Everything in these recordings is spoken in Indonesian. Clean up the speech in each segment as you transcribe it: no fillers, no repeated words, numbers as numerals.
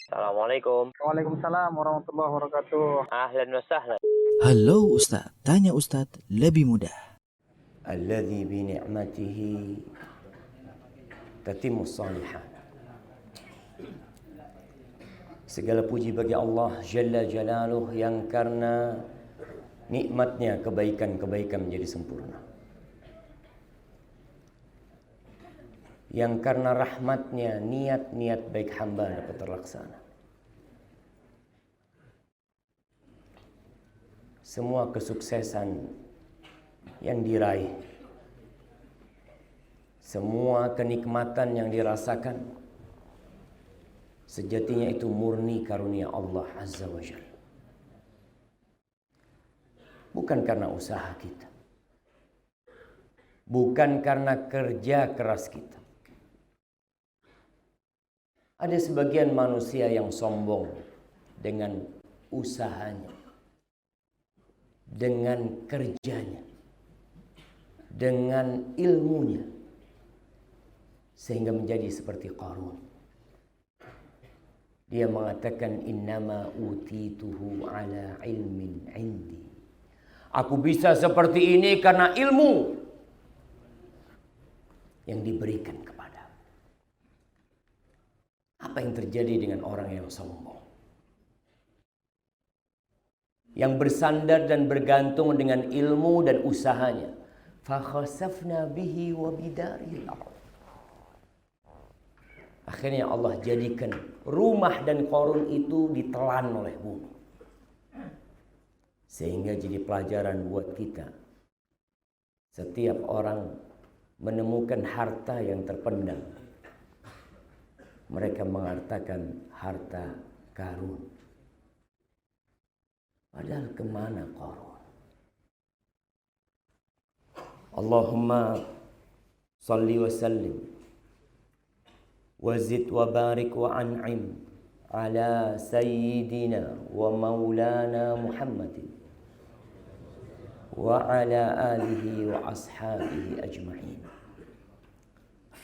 Assalamualaikum. Waalaikumsalam warahmatullahi wabarakatuh. Ahlan wa sahlan. Halo Ustadz, tanya Ustadz lebih mudah. Alladzi bi ni'matihi tatimmu shalihat. Segala puji bagi Allah Jalla Jalaluh yang karena nikmatnya kebaikan-kebaikan menjadi sempurna. Yang karena rahmatnya niat-niat baik hamba dapat terlaksana. Semua kesuksesan yang diraih, semua kenikmatan yang dirasakan, sejatinya itu murni karunia Allah Azza wa Jalla. Bukan karena usaha kita, bukan karena kerja keras kita. Ada sebagian manusia yang sombong dengan usahanya, dengan kerjanya, dengan ilmunya, sehingga menjadi seperti Qarun. Dia mengatakan innama utituhu ala ilmin indi. Aku bisa seperti ini karena ilmu yang diberikan kepada. Apa yang terjadi dengan orang yang sombong? Yang bersandar dan bergantung dengan ilmu dan usahanya. Fakhasafna bihi wa bidaril ardh. Akhirnya Allah jadikan rumah dan Qarun itu ditelan oleh bumi. Sehingga jadi pelajaran buat kita. Setiap orang menemukan harta yang terpendam, mereka mengatakan harta karun. Padahal kemana Qarun? Allahumma salli wa sallim wa zid wa barik wa an'im ala sayyidina wa maulana Muhammadin wa ala alihi wa ashabihi ajma'in.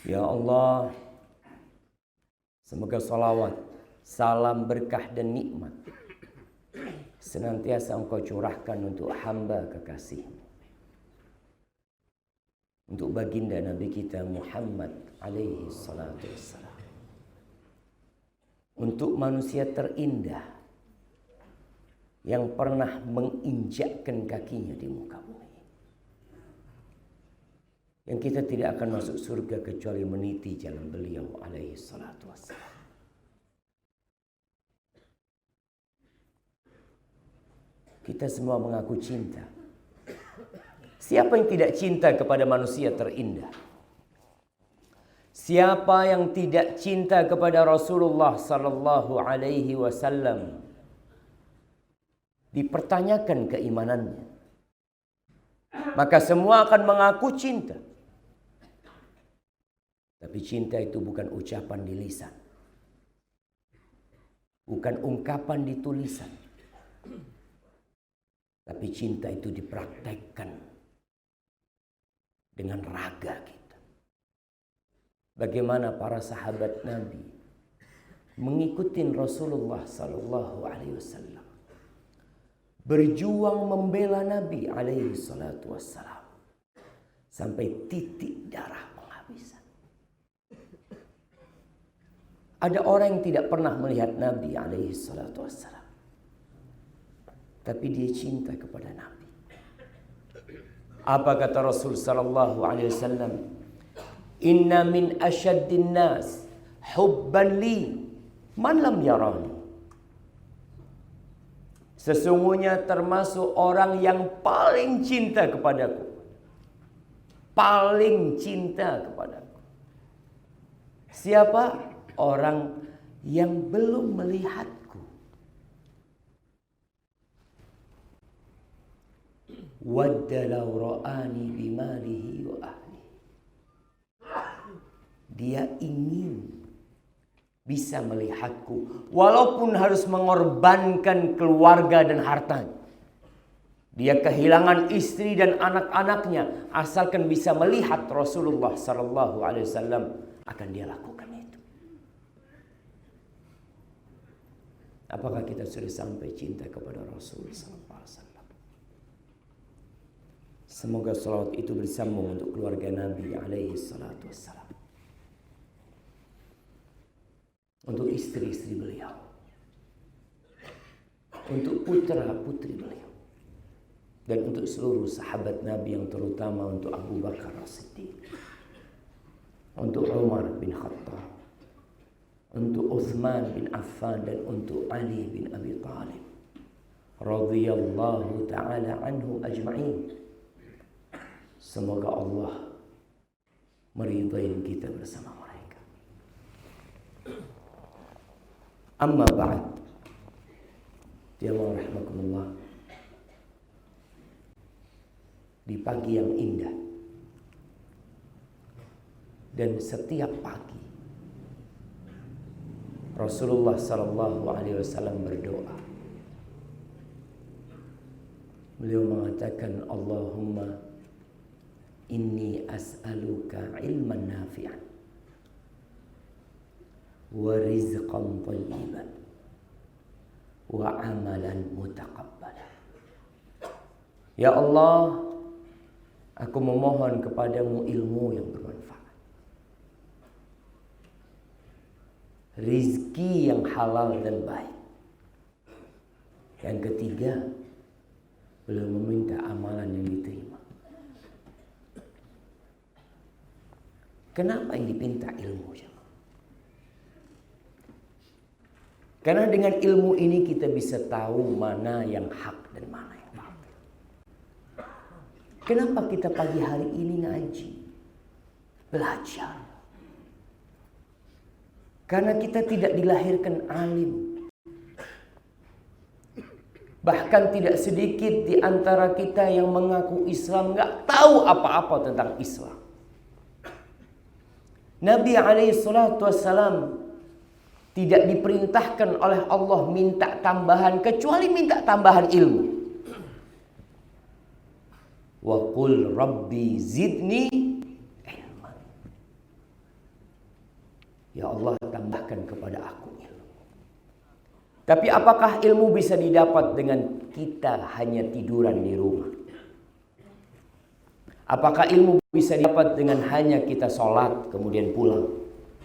Ya Allah, semoga salawat, salam berkah dan nikmat senantiasa Engkau curahkan untuk hamba kekasih, untuk baginda Nabi kita Muhammad alaihi salatu wassalam, untuk manusia terindah yang pernah menginjakkan kakinya di muka bumi, yang kita tidak akan masuk surga kecuali meniti jalan beliau alaihi salatu wassalam. Kita semua mengaku cinta. Siapa yang tidak cinta kepada manusia terindah? Siapa yang tidak cinta kepada Rasulullah sallallahu alaihi wasallam? Dipertanyakan keimanannya. Maka semua akan mengaku cinta. Tapi cinta itu bukan ucapan di lisan. Bukan ungkapan di tulisan. Tapi cinta itu dipraktekkan dengan raga kita. Bagaimana para sahabat Nabi mengikuti Rasulullah sallallahu alaihi wasallam, berjuang membela Nabi alaihi salatu wassalam sampai titik darah penghabisan. Ada orang yang tidak pernah melihat Nabi alaihi salatu wassalam, tapi dia cinta kepada Nabi. Apa kata Rasul sallallahu alaihi wasallam? Inna min asyaddin nas hubban li man lam yarani. Sesungguhnya termasuk orang yang paling cinta kepadaku, paling cinta kepadaku. Siapa? Orang yang belum melihatku. Wadda law ra'ani bimalihi wa ahli. Dia ingin bisa melihatku walaupun harus mengorbankan keluarga dan hartanya. Dia kehilangan istri dan anak-anaknya asalkan bisa melihat Rasulullah sallallahu alaihi wasallam, akan dia lakukan itu. Apakah kita sudah sampai cinta kepada Rasul sallallahu alaihi wasallam? Semoga salawat itu bersambung untuk keluarga Nabi alaihi salatu wassalam, untuk istri-istri beliau, untuk putra-putri beliau, dan untuk seluruh sahabat Nabi, yang terutama untuk Abu Bakar As-Siddiq, untuk Umar bin Khattab, untuk Uthman bin Affan, dan untuk Ali bin Abi Thalib radhiyallahu ta'ala anhum ajma'in. Semoga Allah meridai kita bersama mereka. Amma ba'd, jamaah rahimakumullah, di pagi yang indah, dan setiap pagi Rasulullah sallallahu alaihi wasallam berdoa. Beliau mengatakan, Allahumma inni as'aluka ilman nafi'an wa rizqan thayyiban wa amalan mutaqabbalan. Ya Allah, aku memohon kepadamu ilmu yang bermanfaat, rizki yang halal dan baik. Yang ketiga, beliau meminta amalan yang diterima. Kenapa yang dipinta ilmu? Karena dengan ilmu ini kita bisa tahu mana yang hak dan mana yang batil. Kenapa kita pagi hari ini ngaji, belajar? Karena kita tidak dilahirkan alim. Bahkan tidak sedikit di antara kita yang mengaku Islam nggak tahu apa-apa tentang Islam. Nabi SAW tidak diperintahkan oleh Allah minta tambahan, kecuali minta tambahan ilmu. Wa qul rabbi zidni ilman. Ya Allah, tambahkan kepada aku ilmu. Tapi apakah ilmu bisa didapat dengan kita hanya tiduran di rumah? Apakah ilmu bisa didapat dengan hanya kita sholat kemudian pulang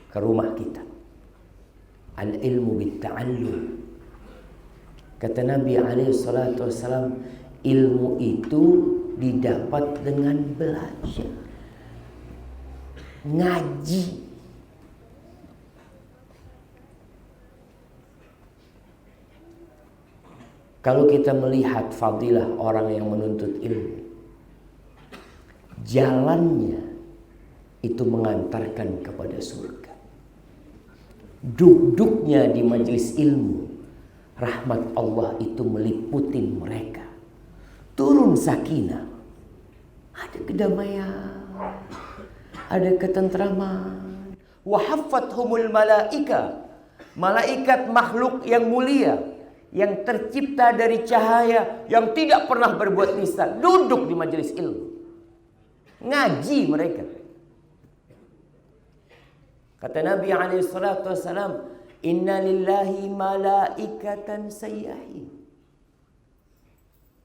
ke rumah kita? Al-ilmu bitta'allum. Kata Nabi SAW, ilmu itu didapat dengan belajar, ngaji. Kalau kita melihat fadilah orang yang menuntut ilmu, jalannya itu mengantarkan kepada surga. Duduknya di majelis ilmu, rahmat Allah itu meliputi mereka. Turun sakinah, ada kedamaian, ada ketentraman. Wa haffathumul malaika, malaikat makhluk yang mulia, yang tercipta dari cahaya, yang tidak pernah berbuat nista, duduk di majelis ilmu, ngaji mereka. Kata Nabi SAW, inna lillahi malaikatan sayyahin.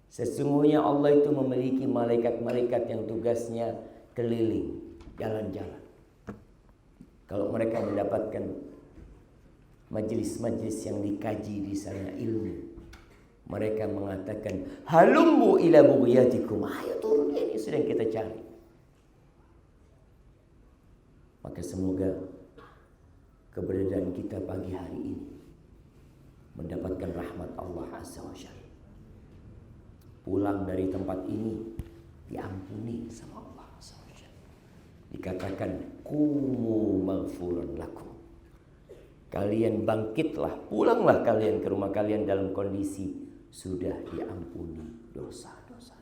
Sesungguhnya Allah itu memiliki malaikat-malaikat yang tugasnya keliling, jalan-jalan. Kalau mereka mendapatkan majelis-majelis yang dikaji di sana ilmu, mereka mengatakan, halummu ila bughyatikum, ayo turun, ini sedang kita cari. Maka semoga keberadaan kita pagi hari ini mendapatkan rahmat Allah Azza wa Jalla. Pulang dari tempat ini diampuni sama Allah Azza wa Jalla. Dikatakan, kumu maghfuran lakum. Kalian bangkitlah, pulanglah kalian ke rumah kalian dalam kondisi sudah diampuni dosa-dosa.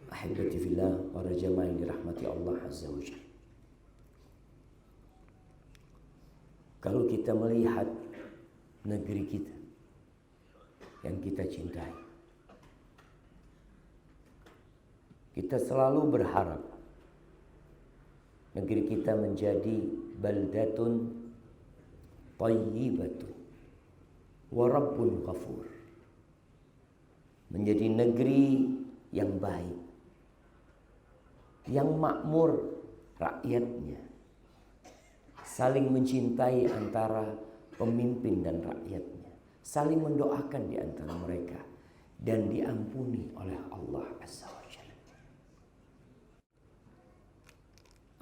Ahibati fillah, para jamaah yang dirahmati Allah Azza wa Jalla. Kalau kita melihat negeri kita yang kita cintai, kita selalu berharap negeri kita menjadi baldatun thayyibatun wa rabbun ghafur. Menjadi negeri yang baik, yang makmur rakyatnya, saling mencintai antara pemimpin dan rakyatnya, saling mendoakan di antara mereka, dan diampuni oleh Allah Azza wa Jalla.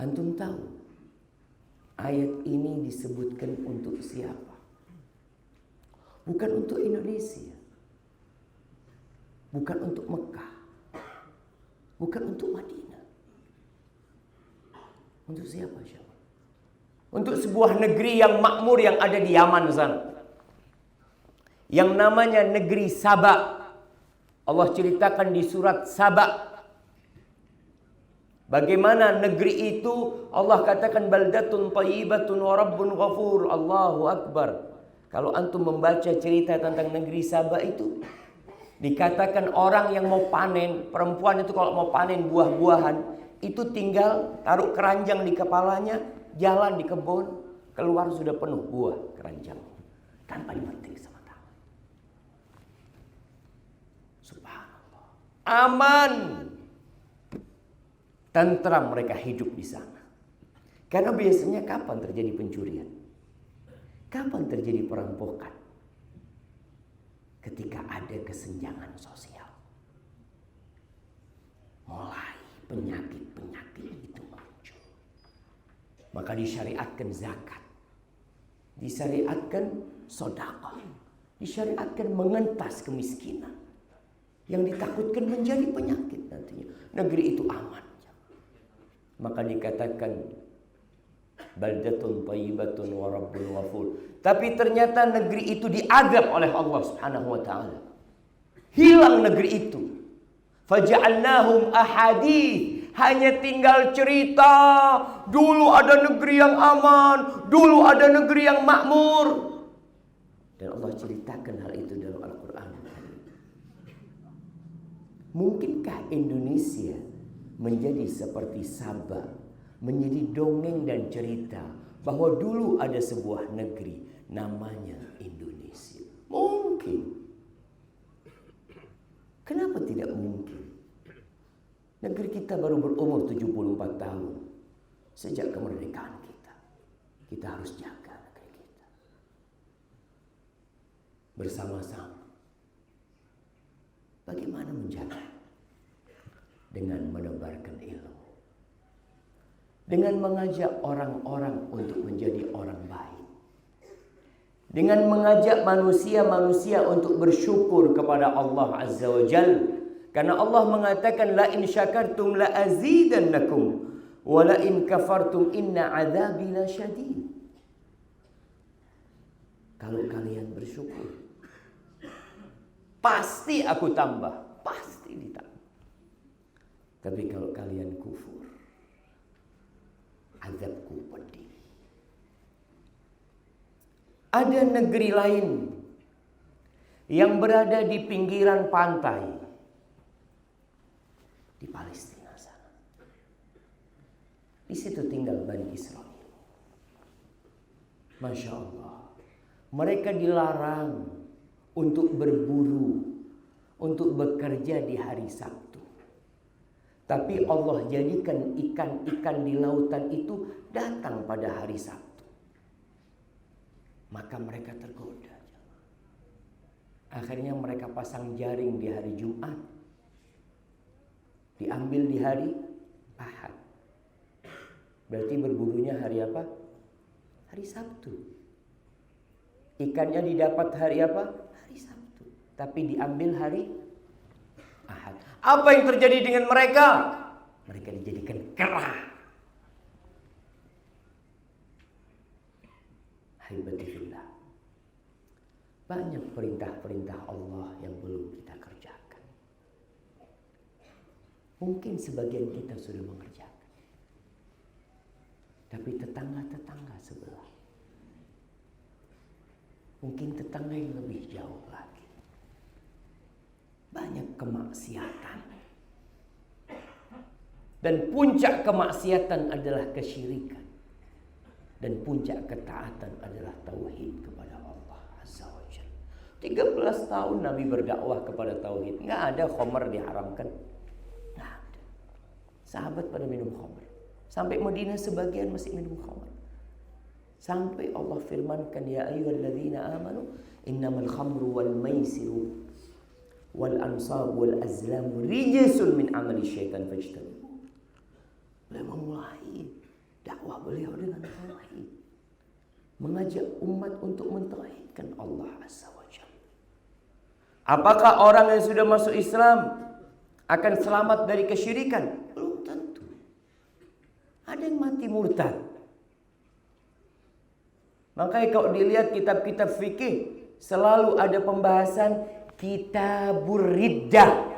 Antum tahu ayat ini disebutkan untuk siapa? Bukan untuk Indonesia, bukan untuk Mekah, bukan untuk Madinah. Untuk siapa? Untuk sebuah negeri yang makmur yang ada di Yaman sana, yang namanya negeri Saba. Allah ceritakan di surat Saba bagaimana negeri itu. Allah katakan baldatun thayyibatun wa rabbun ghafur. Allahu Akbar. Kalau antum membaca cerita tentang negeri Saba itu, dikatakan orang yang mau panen, perempuan itu kalau mau panen buah-buahan, itu tinggal taruh keranjang di kepalanya, jalan di kebun, keluar sudah penuh buah keranjang, tanpa dipetik sama tangan. Subhanallah. Aman. Tentram mereka hidup di sana. Karena biasanya kapan terjadi pencurian? Kapan terjadi perampokan? Ketika ada kesenjangan sosial. Mulai penyakit-penyakit itu muncul. Maka disyariatkan zakat. Disyariatkan sedekah. Disyariatkan mengentas kemiskinan. Yang ditakutkan menjadi penyakit nantinya. Negeri itu aman. Maka dikatakan baldatun thayyibatun wa rabbun ghafur. Tapi ternyata negeri itu diadab oleh Allah Subhanahu wa taala. Hilang negeri itu. Faja'alnahum ahadith. Hanya tinggal cerita. Dulu ada negeri yang aman, dulu ada negeri yang makmur. Dan Allah ceritakan hal itu dalam Al-Qur'an. Mungkinkah Indonesia menjadi seperti Sabah? Menjadi dongeng dan cerita bahwa dulu ada sebuah negeri namanya Indonesia. Mungkin. Kenapa tidak mungkin? Negeri kita baru berumur 74 tahun. Sejak kemerdekaan kita. Kita harus jaga negeri kita. Bersama-sama. Bagaimana menjaga? Dengan menebarkan ilmu. Dengan mengajak orang-orang untuk menjadi orang baik. Dengan mengajak manusia-manusia untuk bersyukur kepada Allah Azza wa Jalla. Karena Allah mengatakan la in syakartum la azidannakum wa la in kafartum inna adzabi lasyadid. Kalau kalian bersyukur, pasti aku tambah, pasti ditambah. Tapi kalau kalian kufur, azabku pedih. Ada negeri lain yang berada di pinggiran pantai di Palestina sana. Di situ tinggal Bani Israel. Masya Allah. Mereka dilarang untuk berburu, untuk bekerja di hari Sabtu. Tapi Allah jadikan ikan-ikan di lautan itu datang pada hari Sabtu. Maka mereka tergoda. Akhirnya mereka pasang jaring di hari Jumat. Diambil di hari Ahad. Berarti berburunya hari apa? Hari Sabtu. Ikannya didapat hari apa? Hari Sabtu. Tapi diambil hari Ahad. Apa yang terjadi dengan mereka? Mereka dijadikan kera. Haibatillah. Banyak perintah-perintah Allah yang belum kita kerjakan. Mungkin sebagian kita sudah mengerjakan. Tapi tetangga-tetangga sebelah. Mungkin tetangga yang lebih jauh lagi. Banyak kemaksiatan. Dan puncak kemaksiatan adalah kesyirikan. Dan puncak ketaatan adalah tauhid kepada Allah Azza wa Jalla. 13 tahun Nabi berdakwah kepada tauhid. Nggak ada khamar diharamkan. Nggak ada. Sahabat pada minum khamar. Sampai Madinah sebagian masih minum khamar. Sampai Allah firmankan, ya ayyuhalladzina amanu innamal khamru wal maisiru wal ansab wal azlamu rijsun min amali syaitan fajtanibu. Beliau memulai dakwah beliau dengan tauhid, mengajak umat untuk mentauhidkan Allah Azza wa Jalla. Apakah orang yang sudah masuk Islam akan selamat dari kesyirikan? Belum tentu. Ada yang mati murtad. Makanya kalau dilihat kitab-kitab fikih selalu ada pembahasan kitabur riddah,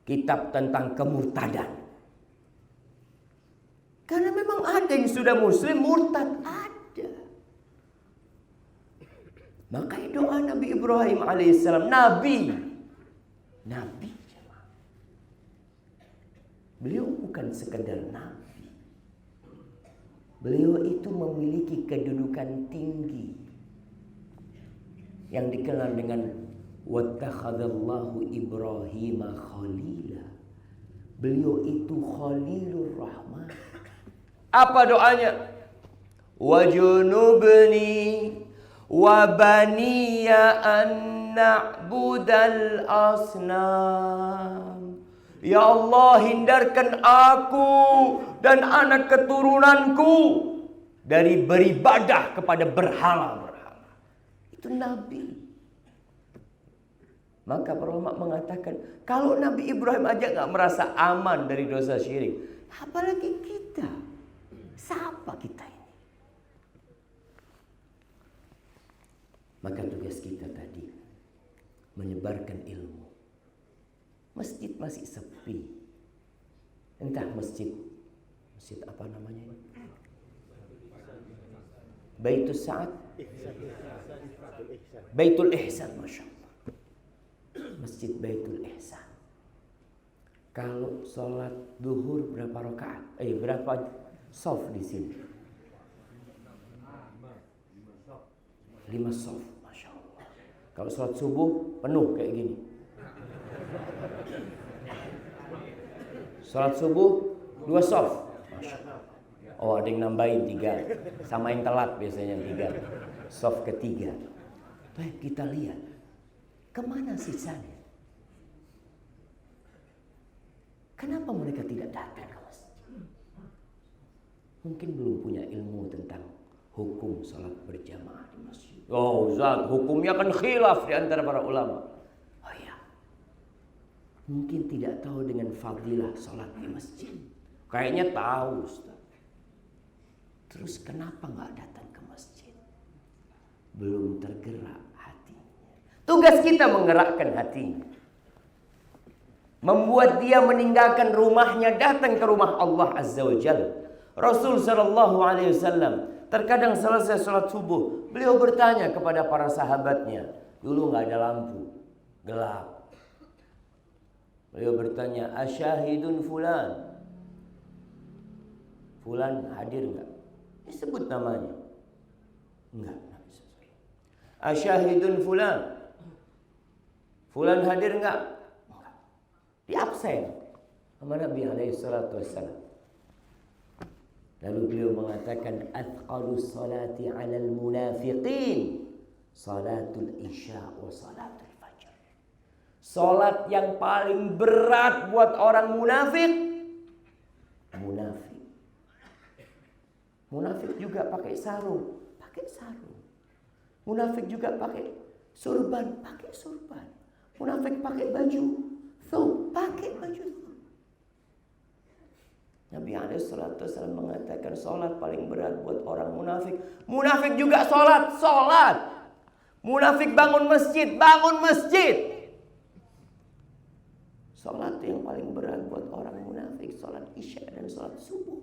kitab tentang kemurtadan. Karena memang ada yang sudah muslim murtad, ada. Makanya doa Nabi Ibrahim alaihissalam, Nabi. Beliau bukan sekedar nabi. Beliau itu memiliki kedudukan tinggi yang dikenal dengan wattakhadallahu Ibrahim khalila. Beliau itu Khalilur Rahman. Apa doanya? Wajunubni wa baniya an na'budal asnam. Ya Allah, hindarkan aku dan anak keturunanku dari beribadah kepada berhala-berhala. Itu Nabi. Maka para ulama mengatakan, kalau Nabi Ibrahim aja gak merasa aman dari dosa syirik, apalagi kita. Siapa kita ini? Maka tugas kita tadi menyebarkan ilmu. Masjid masih sepi. Entah masjid apa namanya ini? Baitul Sa'ad, Baitul Ihsan, Masya Allah. Masjid Baitul Ihsan. Kalau sholat duhur berapa rakaat? Berapa sof di sini? 5 sof, Masya Allah. Kalau sholat subuh penuh kayak gini. Sholat subuh 2 sof, Masya Allah. Oh, ada yang nambahin 3, sama yang telat biasanya 3. Sof ketiga. Baik, kita lihat kemana sisanya. Kenapa mereka tidak datang ke masjid? Mungkin belum punya ilmu tentang hukum salat berjamaah di masjid. Oh Ustaz, hukumnya kan khilaf di antara para ulama. Oh ya, mungkin tidak tahu dengan fadilah salat di masjid. Kayaknya tahu Ustaz. Terus kenapa nggak datang ke masjid? Belum tergerak hatinya. Tugas kita menggerakkan hatinya. Membuat dia meninggalkan rumahnya, datang ke rumah Allah Azza wa Jalla. Rasul sallallahu alaihi wasallam terkadang selesai salat subuh, beliau bertanya kepada para sahabatnya. Dulu nggak ada lampu, gelap. Beliau bertanya, asyahidun fulan? Fulan hadir enggak? Disebut namanya. Enggak. Asyahidun fulan? Fulan hadir enggak? Di absen sama Nabi alaihi salatu wassalam. Lalu beliau mengatakan, athqalus salati 'alal munafiqin salatul isya wa salatul fajr. Salat yang paling berat buat orang munafik. Munafik juga pakai sarung, Munafik juga pakai surban, Munafik pakai baju, pakai baju. Nabi SAW mengatakan sholat paling berat buat orang munafik. Munafik juga sholat. Munafik bangun masjid. Sholat yang paling berat buat orang munafik, sholat isya dan sholat subuh.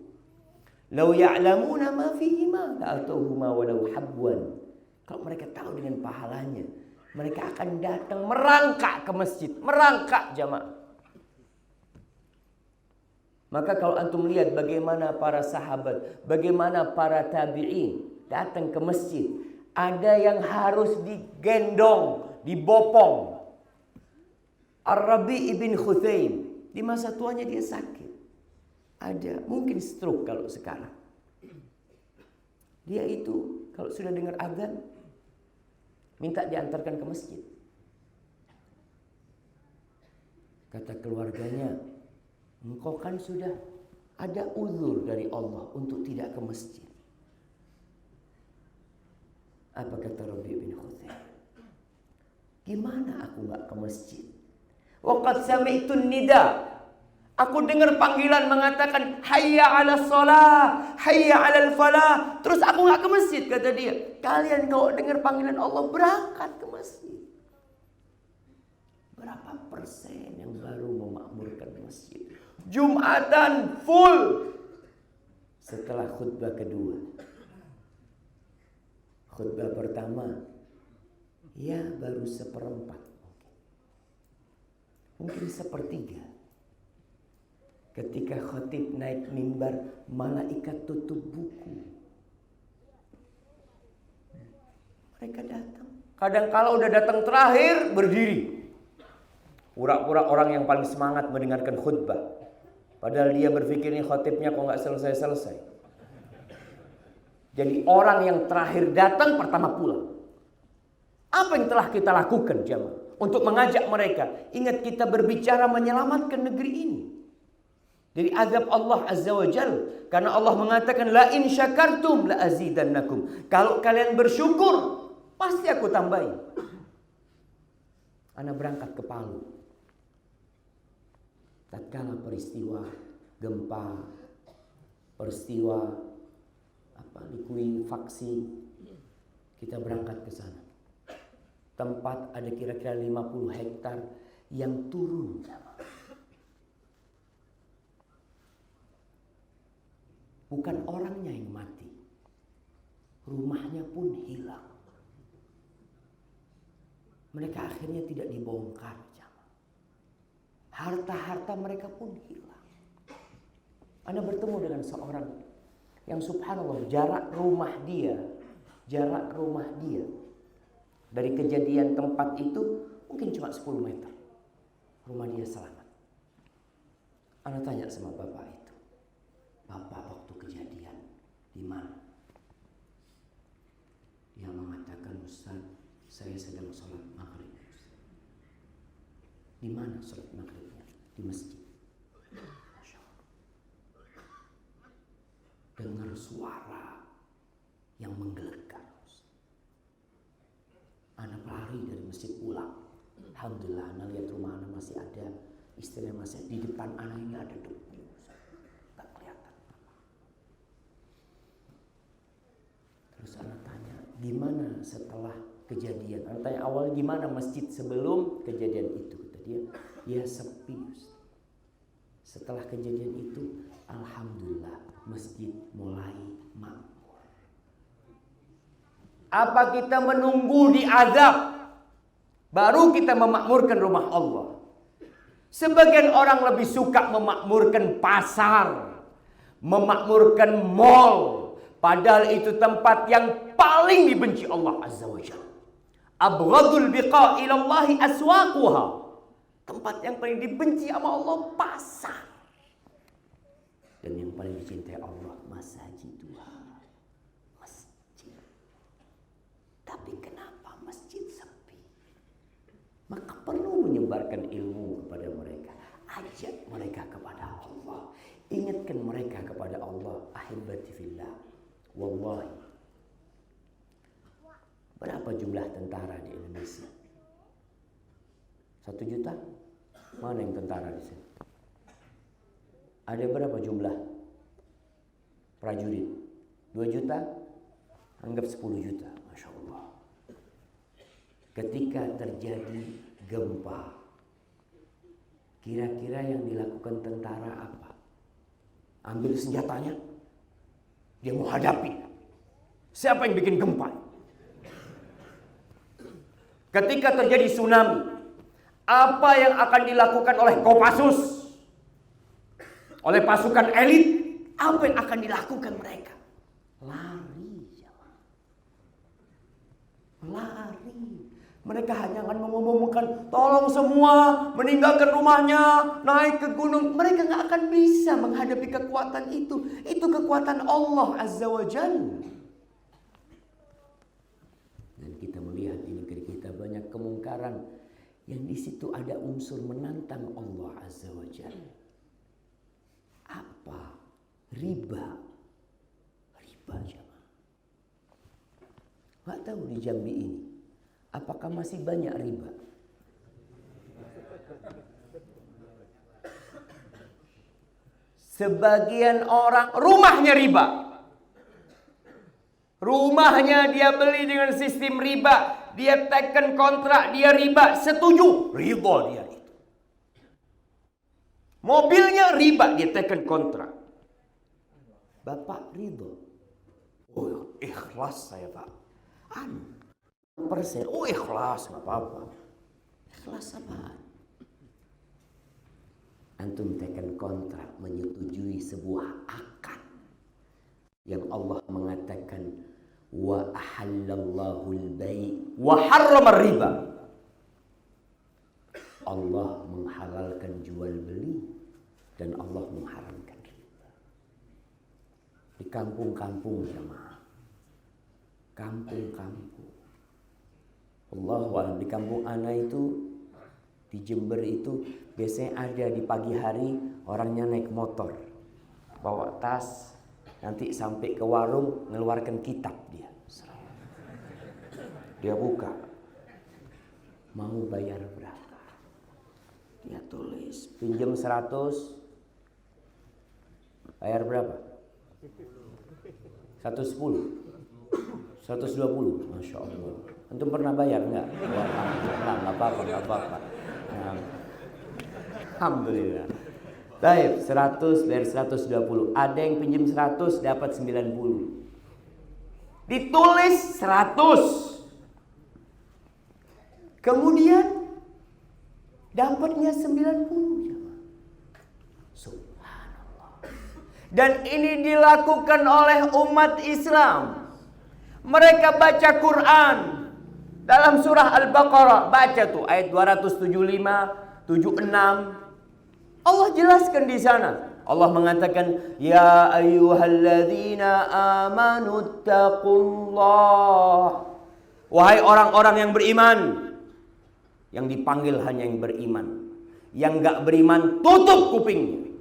Lau ya'lamuna ma fihima la'atauhuma walau habwan. Kalau mereka tahu dengan pahalanya, mereka akan datang merangkak ke masjid, merangkak jamaah. Maka kalau antum lihat bagaimana para sahabat, bagaimana para tabi'in datang ke masjid, ada yang harus digendong, dibopong. Ar-Rabi' ibn Khuthaim, di masa tuanya dia sakit. Ada, mungkin stroke kalau sekarang. Dia itu kalau sudah dengar azan, minta diantarkan ke masjid. Kata keluarganya, engkau kan sudah ada uzur dari Allah untuk tidak ke masjid. Apa kata Rabi' bin Khuthaim? Gimana aku nggak ke masjid? Waqad sami'tun nida. Aku dengar panggilan mengatakan hayya 'alas shalah, hayya 'alal falah. Terus aku nggak ke masjid, kata dia. Kalian kalau dengar panggilan Allah berangkat ke masjid. Berapa persen yang baru memakmurkan masjid? Jumatan full. Setelah khutbah kedua. Khutbah pertama, ya baru seperempat. Mungkin sepertiga. Ketika khatib naik mimbar, malaikat tutup buku. Mereka datang. Kadang kalau udah datang terakhir, berdiri. Pura-pura orang yang paling semangat mendengarkan khutbah. Padahal dia berpikir ini khatibnya kok nggak selesai-selesai. Jadi orang yang terakhir datang pertama pulang. Apa yang telah kita lakukan jemaah untuk mengajak mereka? Ingat kita berbicara menyelamatkan negeri ini dari azab Allah Azza wa Jal. Karena Allah mengatakan la in syakartum la azidannakum. Kalau kalian bersyukur, pasti aku tambahin. Ana berangkat ke Palu. Tatkala peristiwa gempa, peristiwa likuifaksi, kita berangkat ke sana. Tempat ada kira-kira 50 hektar yang turun. Bukan orangnya yang mati, rumahnya pun hilang. Mereka akhirnya tidak dibongkar. Harta-harta mereka pun hilang. Anda bertemu dengan seorang yang subhanallah jarak rumah dia dari kejadian tempat itu mungkin cuma 10 meter. Rumah dia selamat. Anda tanya sama bapak itu, bapak waktu kejadian di mana? Dia mengatakan, Ustaz, saya sedang sholat maghrib. Di mana sholat maghribnya? Di masjid. Masya Allah. Dengar suara yang menggelegar. Anak lari dari masjid pulang. Alhamdulillah, anak lihat rumah anak masih ada, istrinya masih di depan anak ini ada debu. Tak kelihatan. Terus anak tanya, gimana setelah kejadian? Anak tanya awalnya gimana masjid sebelum kejadian itu? Kata dia, ya sepi. Setelah kejadian itu, alhamdulillah masjid mulai makmur. Apa kita menunggu di azab baru kita memakmurkan rumah Allah? Sebagian orang lebih suka memakmurkan pasar, memakmurkan mall, padahal itu tempat yang paling dibenci Allah Azza wa Jalla. Abghadul biqa ilallahi aswaquha. Tempat yang paling dibenci sama Allah pasar. Dan yang paling dicintai Allah masajidullah, masjid. Tapi kenapa masjid sepi? Maka perlu menyebarkan ilmu kepada mereka. Ajak mereka kepada Allah. Ingatkan mereka kepada Allah. Ahibati fillah. Wallahi. Berapa jumlah tentara di Indonesia? 1 juta? Mana yang tentara di sini? Ada berapa jumlah prajurit? 2 juta? Anggap 10 juta. Masya Allah. Ketika terjadi gempa, kira-kira yang dilakukan tentara apa? Ambil senjatanya, dia mau hadapi. Siapa yang bikin gempa? Ketika terjadi tsunami, apa yang akan dilakukan oleh Kopassus? oleh pasukan elit, apa yang akan dilakukan mereka? Lari, jemaah. Lari. Mereka hanya akan mengumumkan, tolong semua meninggalkan rumahnya, naik ke gunung. Mereka nggak akan bisa menghadapi kekuatan itu. Itu kekuatan Allah Azza wa Jalla. Dan kita melihat di negeri kita banyak kemungkaran yang di situ ada unsur menantang Allah Azza wa Jalla. Apa? Riba. Riba, jemaah. Nggak tahu di Jambi ini, apakah masih banyak riba? Sebagian orang rumahnya riba. Rumahnya dia beli dengan sistem riba. Dia teken kontrak, dia riba. Setuju, riba dia itu. Mobilnya riba, dia teken kontrak. Bapak ridho. Oh, ikhlas saya, Pak. Persen. Oh, ikhlas, nggak apa-apa. Ikhlas apaan? Antum teken kontrak menyetujui sebuah akad yang Allah mengatakan wa ahallallahu al-bai' wa harrama riba. Allah menghalalkan jual beli dan Allah mengharamkan riba. Di kampung-kampung, jemaah. Kampung-kampung. Allahu a'lam, di kampung ana itu, di Jember itu biasanya ada di pagi hari orangnya naik motor, bawa tas, nanti sampai ke warung ngeluarkan kitab dia buka, mau bayar berapa, dia tulis pinjam 100, bayar berapa? 110, 120, Masya Allah. Antum pernah bayar enggak? Enggak apa-apa. Alhamdulillah. Baik, 100 bayar 120. Ada yang pinjam 100 dapat 90. Ditulis 100. Kemudian dapatnya 90. Subhanallah. Dan ini dilakukan oleh umat Islam. Mereka baca Quran dalam surah Al-Baqarah, baca tuh ayat 275, 76. Allah jelaskan di sana. Allah mengatakan, ya ayyuhalladzina amanu taqullah. Wahai orang-orang yang beriman. Yang dipanggil hanya yang beriman. Yang enggak beriman tutup kupingnya.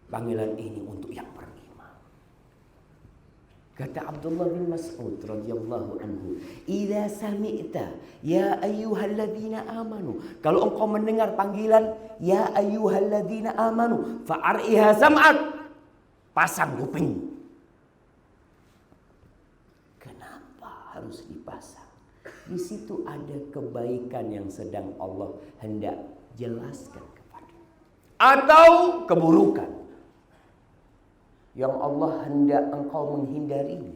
Panggilan ini untuk yang beriman. Kata Abdullah bin Mas'ud radhiyallahu anhu, "Idza sami'ta ya ayyuhalladzina amanu." Kalau engkau mendengar panggilan ya ayyuhalladzina amanu, fa'ar'iha sam'ak. Pasang kuping. Kenapa harus dipasang? Di situ ada kebaikan yang sedang Allah hendak jelaskan kepada. Atau keburukan yang Allah hendak engkau menghindarinya.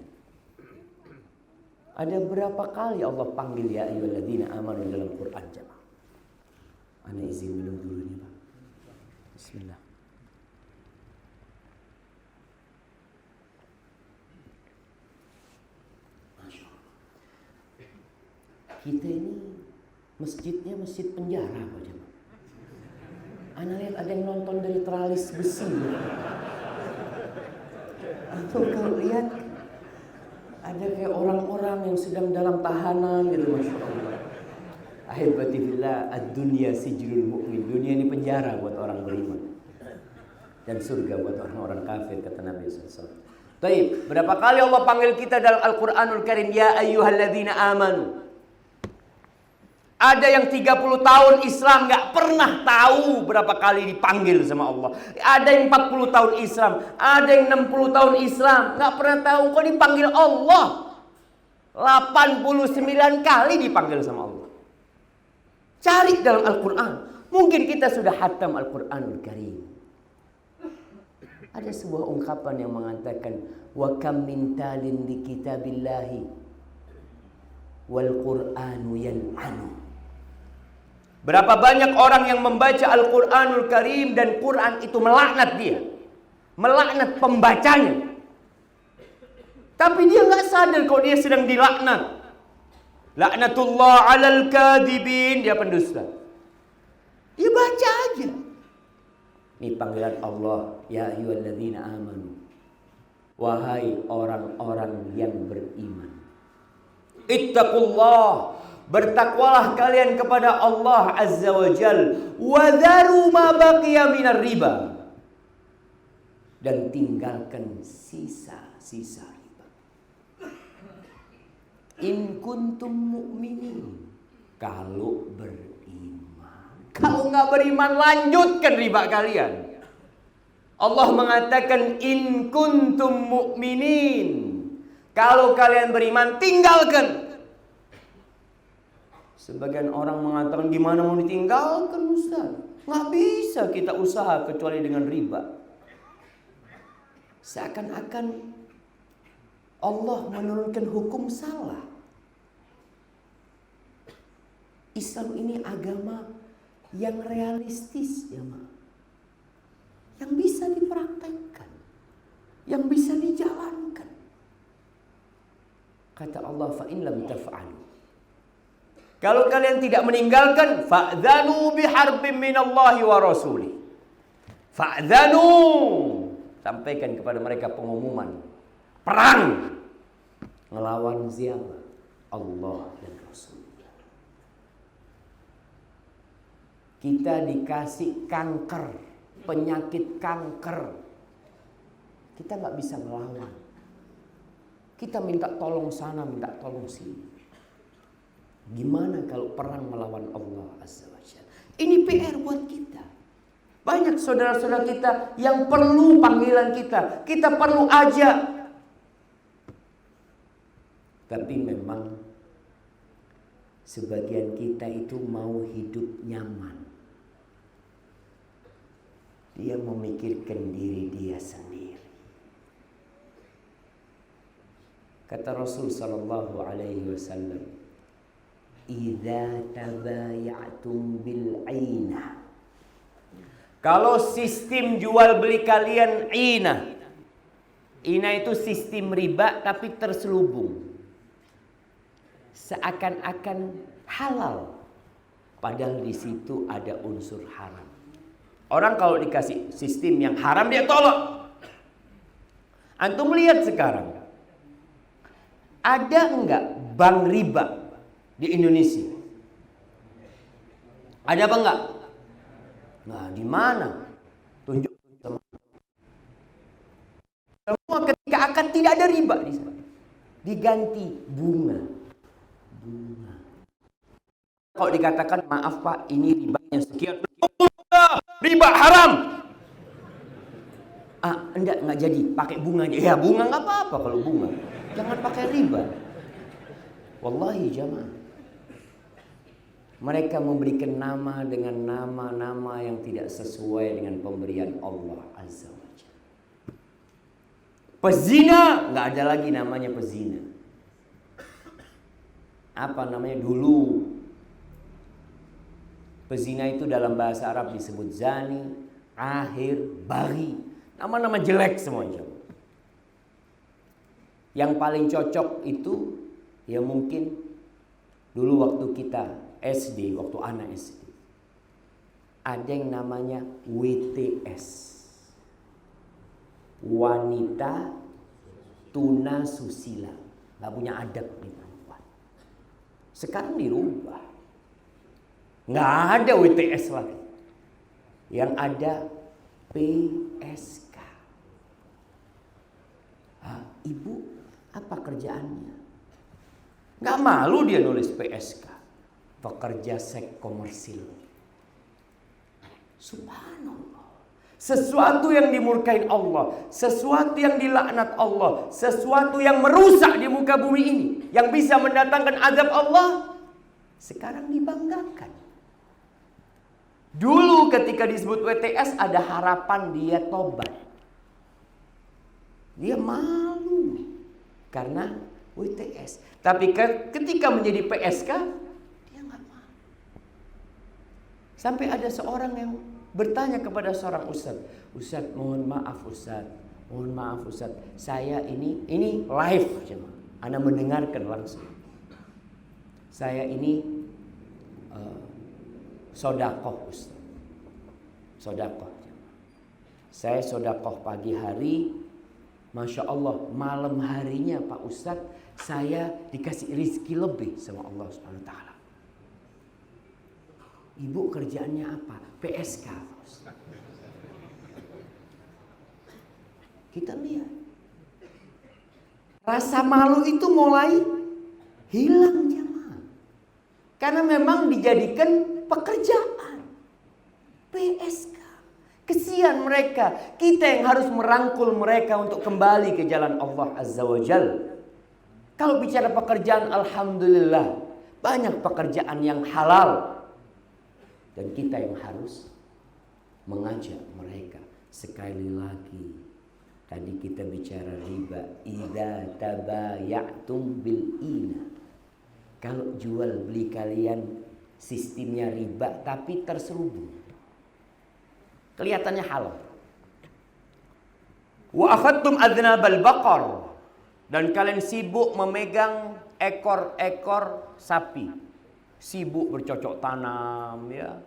Ada berapa kali Allah panggil ya ayyuhalladzina amanu dalam Quran, jemaah? Ana izin minum dulu nih, Pak. Bismillah. Masya Allah. Kita ini masjidnya masjid penjara, Pak, jemaah. Ana lihat ada yang nonton dari teralis besi. Atau kalau lihat ada kayak orang-orang yang sedang dalam tahanan gitu, Masya Allah. Ahibati fillah, ad-dunya sijnul mu'min. Dunia ini penjara buat orang beriman dan surga buat orang-orang kafir, kata Nabi SAW. Baik, berapa kali Allah panggil kita dalam Al-Quranul Karim, ya ayyuhalladzina amanu. Ada yang 30 tahun Islam gak pernah tahu berapa kali dipanggil sama Allah. Ada yang 40 tahun Islam, ada yang 60 tahun Islam, gak pernah tahu kok dipanggil Allah. 89 kali dipanggil sama Allah. Cari dalam Al-Quran. Mungkin kita sudah hatam Al-Quranul Karim. Ada sebuah ungkapan yang mengatakan, wa kam min talin li kitabillahi wal Qur'anu yan'anu. Berapa banyak orang yang membaca Al-Quranul Karim dan Quran itu melaknat dia, melaknat pembacanya. Tapi dia nggak sadar kalau dia sedang dilaknat. Laknatullah alal kadhibin, dia pendusta. Dia baca aja. Ini panggilan Allah, ya ayyuhalladzina amanu. Wahai orang-orang yang beriman. Ittaqullah, bertakwalah kalian kepada Allah Azza wa Jal. Wa dharu ma baqiya minar riba, dan tinggalkan sisa-sisa riba. In kuntum mu'minin, kalau beriman. Kalau nggak beriman, lanjutkan riba kalian. Allah mengatakan in kuntum mu'minin, kalau kalian beriman, tinggalkan. Sebagian orang mengatakan, gimana mau ditinggalkan Ustaz? Nggak bisa kita usaha kecuali dengan riba. Seakan-akan Allah menurunkan hukum salah. Islam ini agama yang realistis, ya Ma. Yang bisa dipraktekkan, yang bisa dijalankan. Kata Allah, fa in lam taf'alu, kalau kalian tidak meninggalkan, fa'dzanu biharbin minallahi wa rasuli. Fa'dzanu, sampaikan kepada mereka pengumuman perang. Melawan siapa? Allah dan Rasul. Kita dikasih kanker, penyakit kanker. Kita nggak bisa melawan. Kita minta tolong sana, minta tolong sini. Gimana kalau perang melawan Allah Azza wa Jalla? Ini PR buat kita. Banyak saudara-saudara kita yang perlu panggilan kita. Kita perlu ajak. Tapi memang sebagian kita itu mau hidup nyaman. Dia memikirkan diri dia sendiri. Kata Rasul sallallahu alaihi wasallam, "Idza tabayatum bil 'ainah." Kalau sistem jual beli kalian inah. Inah itu sistem riba tapi terselubung. Seakan-akan halal, padahal di situ ada unsur haram. Orang kalau dikasih sistem yang haram dia tolak. Antum lihat sekarang, ada enggak bank riba di Indonesia? Ada apa enggak? Nah, di mana? Tunjuk semua ketika akan tidak ada riba di sana. Diganti bunga. Kalau dikatakan maaf Pak, ini ribanya sekian. Riba haram. Enggak jadi, pakai bunga aja. Ya bunga nggak apa-apa kalau bunga. Jangan pakai riba. Wallahi jamaah. Mereka memberikan nama dengan nama-nama yang tidak sesuai dengan pemberian Allah Azza wa Jalla. Pezina, nggak ada lagi namanya pezina. Apa namanya dulu? Pezina itu dalam bahasa Arab disebut zani, ahir, bari. Nama-nama jelek semuanya. Yang paling cocok itu ya mungkin dulu waktu kita SD, waktu anak SD. Ada yang namanya WTS. Wanita tuna susila. Gak punya adab nih perempuan. Sekarang dirubah. Nggak ada WTS lagi. Yang ada PSK. Ibu, apa kerjaannya? Nggak malu dia nulis PSK. Pekerja seks komersil. Subhanallah. Sesuatu yang dimurkain Allah. Sesuatu yang dilaknat Allah. Sesuatu yang merusak di muka bumi ini. Yang bisa mendatangkan azab Allah. Sekarang dibanggakan. Dulu ketika disebut WTS ada harapan dia tobat. Dia malu karena WTS. Tapi ketika menjadi PSK dia nggak malu. Sampai ada seorang yang bertanya kepada seorang ustaz, "Ustaz, mohon maaf Ustaz. Mohon maaf Ustaz. Saya ini live, Anda mendengarkan langsung. Saya ini sodakoh Ustaz. Sodakoh. Saya sodakoh pagi hari. Masya Allah, malam harinya Pak Ustaz, saya dikasih rizki lebih sama Allah Subhanahu wa Ta'ala. Ibu kerjaannya apa? PSK. Kita lihat. Rasa malu itu mulai hilang jemaah. Karena memang dijadikan pekerjaan. PSK. Kesian mereka. Kita yang harus merangkul mereka untuk kembali ke jalan Allah Azza wa Jal. Kalau bicara pekerjaan, alhamdulillah. Banyak pekerjaan yang halal. Dan kita yang harus mengajak mereka. Sekali lagi, tadi kita bicara riba. Idza tabayatum bil ina. Kalau jual beli kalian sistemnya riba tapi terselubung. Kelihatannya halal. Wa akhadtum adnabal baqar. Dan kalian sibuk memegang ekor-ekor sapi. Sibuk bercocok tanam, ya.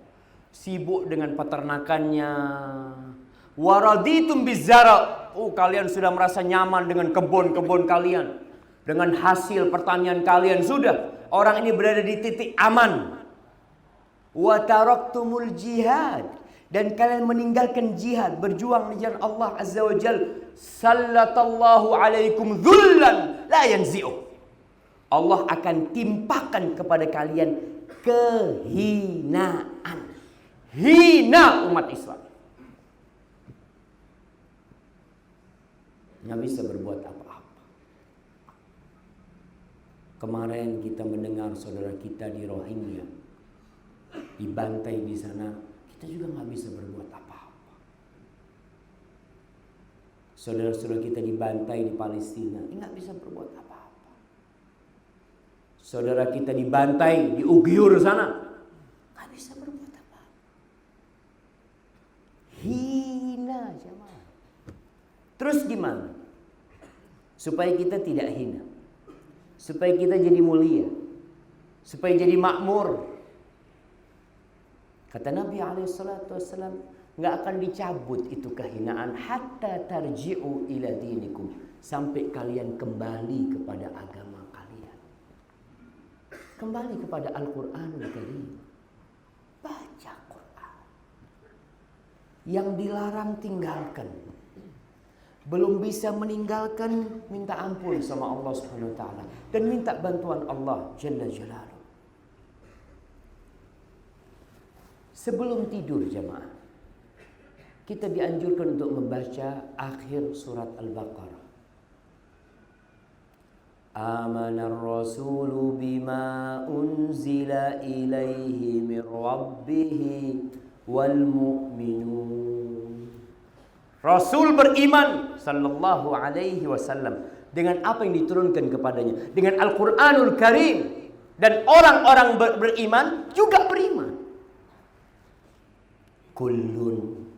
Sibuk dengan peternakannya. Waraditum bizara. Kalian sudah merasa nyaman dengan kebun-kebun kalian. Dengan hasil pertanian kalian sudah. Orang ini berada di titik aman. Wa taraktumul jihad. Dan kalian meninggalkan jihad, berjuang di jalan Allah Azza wa Jal. Sallatallahu alaikum dhullan la yanzi'u. Allah akan timpakan kepada kalian kehinaan. Hina umat Islam. Nggak bisa berbuat apa-apa. Kemarin kita mendengar saudara kita di Rohingya dibantai di sana, kita juga nggak bisa berbuat apa-apa. Saudara-saudara kita dibantai di Palestina, nggak bisa berbuat apa-apa. Saudara kita dibantai di Uighur sana, nggak bisa berbuat apa-apa. Hina jemaah. Terus gimana? Supaya kita tidak hina, supaya kita jadi mulia, supaya jadi makmur. Kata Nabi SAW, nggak akan dicabut itu kehinaan hatta tarji'u ila dinikum, sampai kalian kembali kepada agama kalian, kembali kepada Al-Quranul Karim. Baca Quran. Yang dilarang tinggalkan. Belum bisa meninggalkan, minta ampun sama Allah Subhanahu wa Ta'ala dan minta bantuan Allah Jalla Jalaluh. Sebelum tidur jemaah, kita dianjurkan untuk membaca akhir surat Al-Baqarah. Amanar rasulu bima unzila ilaihi min rabbihi wal mu'minun. Rasul beriman sallallahu alaihi wasallam dengan apa yang diturunkan kepadanya, dengan Al-Qur'anul Karim, dan orang-orang beriman juga beriman. Kullun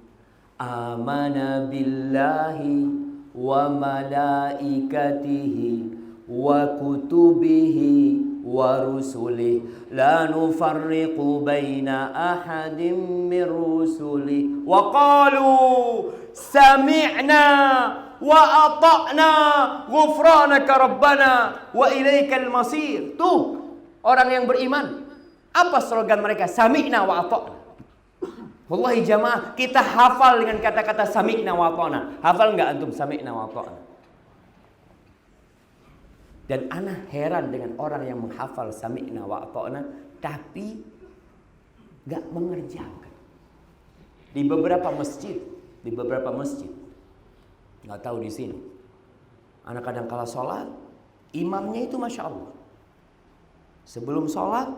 amana billahi wa malaikatihi wa kutubihi wa rusulihi la nufarriqu baina ahadin min rusulihi wa qalu sami'na wa ata'na ghufranaka rabbana wa ilaikal masir. Tuh orang yang beriman, apa slogan mereka? Sami'na wa ata'na. Wallahi jamaah, kita hafal dengan kata-kata sami'na wa ata'na. Hafal enggak antum sami'na wa ata'na? Dan ana heran dengan orang yang menghafal sami'na wa ata'na tapi enggak mengerjakan. Di beberapa masjid, nggak tahu di sini. Anak kadang kala sholat, imamnya itu masya Allah. Sebelum sholat,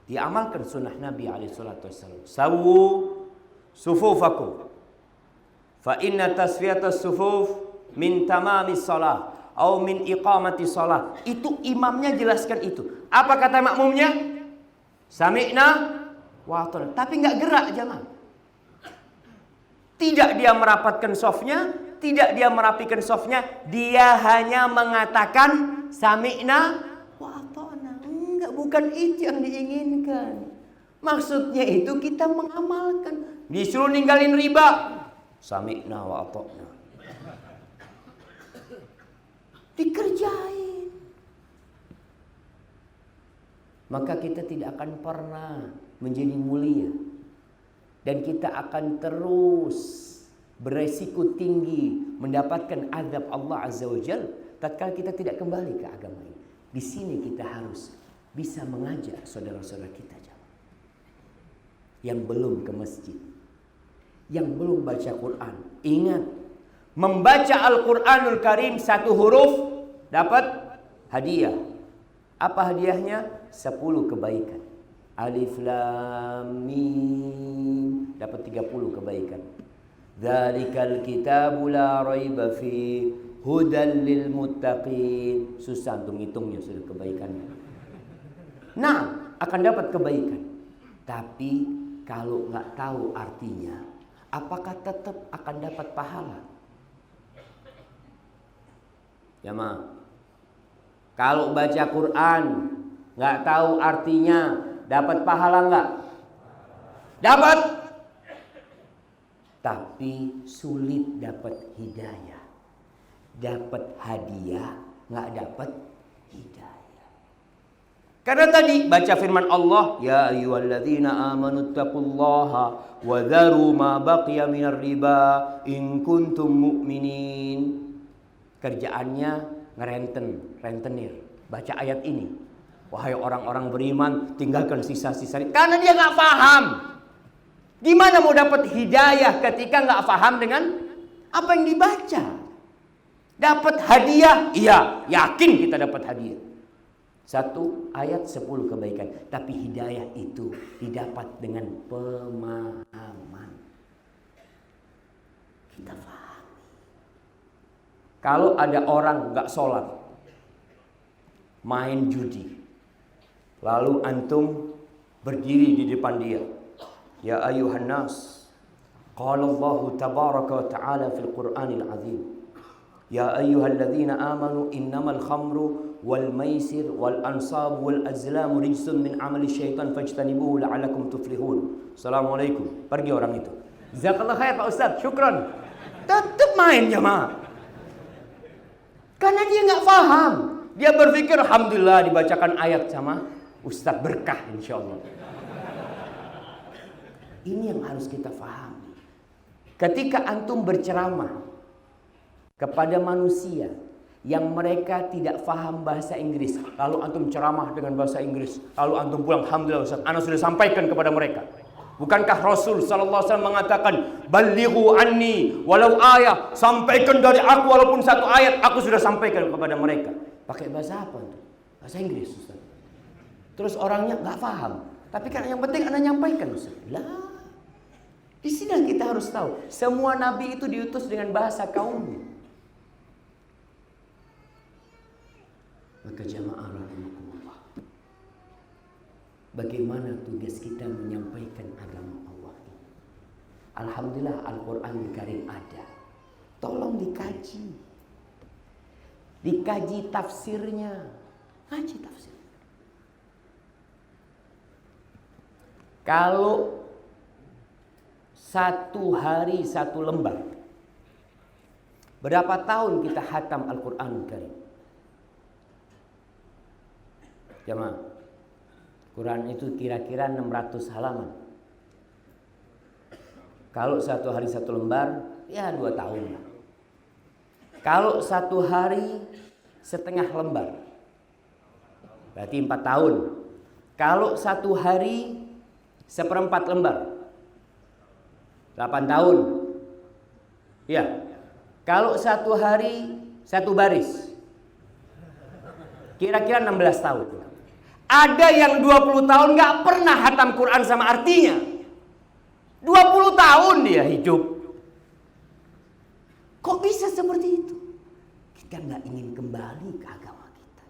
diamalkan sunnah Nabi alaihissalatu wassalam. Sawu sufufakum, fa inna tasfiyatas sufuf min tamamis sholat, atau min iqamati sholat. Itu imamnya jelaskan itu. Apa kata makmumnya? Sami'na wa ata'na. Tapi nggak gerak jamaah. Tidak dia merapatkan softnya, tidak dia merapikan softnya, dia hanya mengatakan sami'na wa ata'na. Enggak, bukan itu yang diinginkan. Maksudnya itu kita mengamalkan. Disuruh ninggalin riba, sami'na wa ata'na. Dikerjain. Maka kita tidak akan pernah menjadi mulia. Dan kita akan terus beresiko tinggi mendapatkan azab Allah Azza wa Jalla tatkala kita tidak kembali ke agama ini. Di sini kita harus bisa mengajak saudara-saudara kita yang belum ke masjid, yang belum baca Quran. Ingat, membaca Al-Quranul Karim satu huruf dapat hadiah. Apa hadiahnya? 10 kebaikan. Alif Lam Mim dapat 30 kebaikan. Dzalikal kitabu la raiba fi hudan lil muttaqin. Susah untuk ngitungnya sudah kebaikannya. Nah, akan dapat kebaikan. Tapi kalau nggak tahu artinya, apakah tetap akan dapat pahala? Ya ma, kalau baca Quran nggak tahu artinya, dapat pahala nggak? Dapat. Tapi sulit dapat hidayah. Dapat hadiah, nggak dapat hidayah. Karena tadi baca firman Allah, ya ayyuhalladzina amanu taqullaha wa dharu ma baqiya minar riba in kuntum mu'minin. Kerjaannya rentenir. Baca ayat ini. Wahai orang-orang beriman, tinggalkan sisa-sisa. Karena dia nggak paham. Gimana mau dapat hidayah ketika nggak paham dengan apa yang dibaca? Dapat hadiah, iya, yakin kita dapat hadiah. 1 ayat 10 kebaikan. Tapi hidayah itu didapat dengan pemahaman. Kita paham. Kalau ada orang gak sholat, main judi, lalu antum berdiri di depan dia. Ya ayuhan nas, qala Allah tabaraka wa ta'ala fil Qur'anil azim. Ya ayyuhalladzina amanu innamal khamru wal maisir wal ansab wal azlam rijsun min amali syaitan fajtanibuhu la'alakum tuflihun. Assalamualaikum. Pergi orang itu. Jazakallah khair Pak Ustaz, syukran. Tetap main jamaah. Karena dia nggak paham. Dia berpikir alhamdulillah dibacakan ayat sama Ustaz berkah insyaallah. Ini yang harus kita pahami. Ketika antum berceramah kepada manusia yang mereka tidak paham bahasa Inggris, lalu antum ceramah dengan bahasa Inggris, lalu antum pulang, alhamdulillah Ustaz, ana sudah sampaikan kepada mereka. Bukankah Rasul sallallahu alaihi wasallam mengatakan, "Ballighu anni walau ayat," sampaikan dari aku walaupun 1 ayat, aku sudah sampaikan kepada mereka. Pakai bahasa apa itu? Bahasa Inggris Ustaz. Terus orangnya nggak paham. Tapi kan yang penting ana nyampaikan Ustaz. Lah, di sini kita harus tahu, semua nabi itu diutus dengan bahasa kaumnya. Maka jamaah rahimakumullah, bagaimana tugas kita menyampaikan agama Allah ini? Alhamdulillah Al-Quranul Karim ada. Tolong dikaji. Dikaji tafsirnya. Kaji tafsir. Kalau 1 hari 1 lembar, berapa tahun kita khatam Al-Quranul Karim? Jemaah, Quran itu kira-kira 600 halaman. Kalau 1 hari 1 lembar, ya 2 tahun lah. Kalau 1 hari setengah lembar, berarti 4 tahun. Kalau 1 hari 1/4 lembar, 8 tahun. Ya. Kalau 1 hari 1 baris, kira-kira 16 tahun. Ada yang 20 tahun gak pernah hatam Quran sama artinya. 20 tahun dia hidup. Kok bisa seperti itu? Kita gak ingin kembali ke agama kita.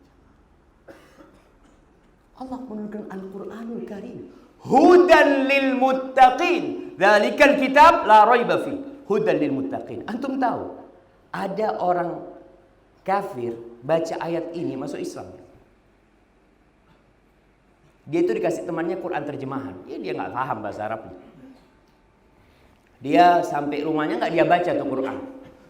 Allah menurunkan Al-Quranul Karim Hudan lil muttaqin. Dzalikal kitab la raiba fi. Hudan lil muttaqin. Antum tahu, ada orang kafir baca ayat ini masuk Islam. Dia itu dikasih temannya Quran terjemahan. Ya dia nggak paham bahasa Arabnya. Dia sampai rumahnya nggak dia baca tuh Quran.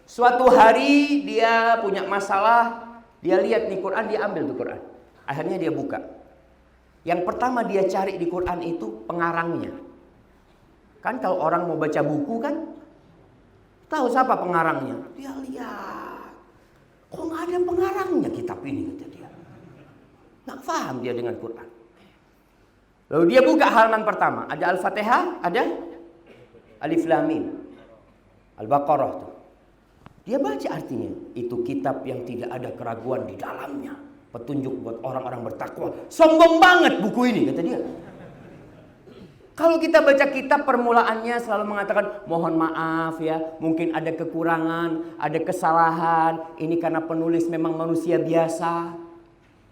Suatu hari dia punya masalah, dia lihat nih Quran, dia ambil tuh Quran. Akhirnya dia buka. Yang pertama dia cari di Quran itu pengarangnya. Kan kalau orang mau baca buku kan tahu siapa pengarangnya. Dia lihat, kok nggak ada pengarangnya kitab ini, kata dia. Nggak paham dia dengan Quran. Lalu dia buka halaman pertama, ada Al-Fatihah, ada Alif Lam Mim, Al-Baqarah tuh. Dia baca artinya, itu kitab yang tidak ada keraguan di dalamnya, petunjuk buat orang-orang bertakwa. Sombong banget buku ini, kata dia. Kalau kita baca kitab permulaannya selalu mengatakan mohon maaf ya, mungkin ada kekurangan, ada kesalahan, ini karena penulis memang manusia biasa.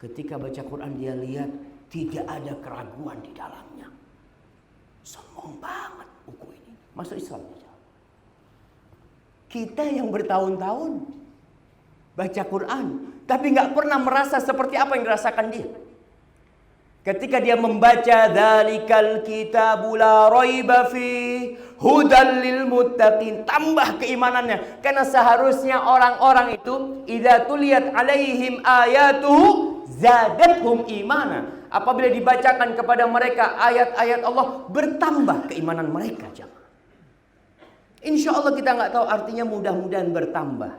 Ketika baca Quran dia lihat tidak ada keraguan di dalamnya. Sombong banget buku ini. Masuk Islam. Kita yang bertahun-tahun baca Quran, tapi nggak pernah merasa seperti apa yang dirasakan dia. Ketika dia membaca dzalikal kitabu la raiba fi hudan lil muttaqin, tambah keimanannya. Karena seharusnya orang-orang itu idza tuliyat alaihim ayatuhu zadathum imana. Apabila dibacakan kepada mereka ayat-ayat Allah, bertambah keimanan mereka, jemaah. Insya Allah kita nggak tahu artinya, mudah-mudahan bertambah.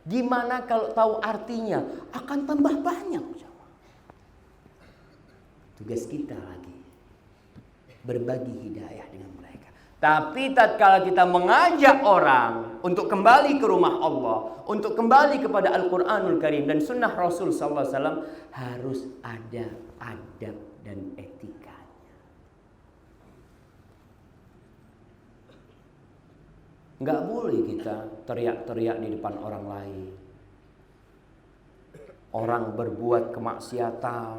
Gimana kalau tahu artinya akan tambah banyak, jemaah. Tugas kita lagi berbagi hidayah dengan mereka. Tapi tatkala kita mengajak orang untuk kembali ke rumah Allah, untuk kembali kepada Al-Quranul Karim dan Sunnah Rasul Sallallahu Alaihi Wasallam, harus ada adab dan etikanya. Nggak boleh kita teriak-teriak di depan orang lain. Orang berbuat kemaksiatan,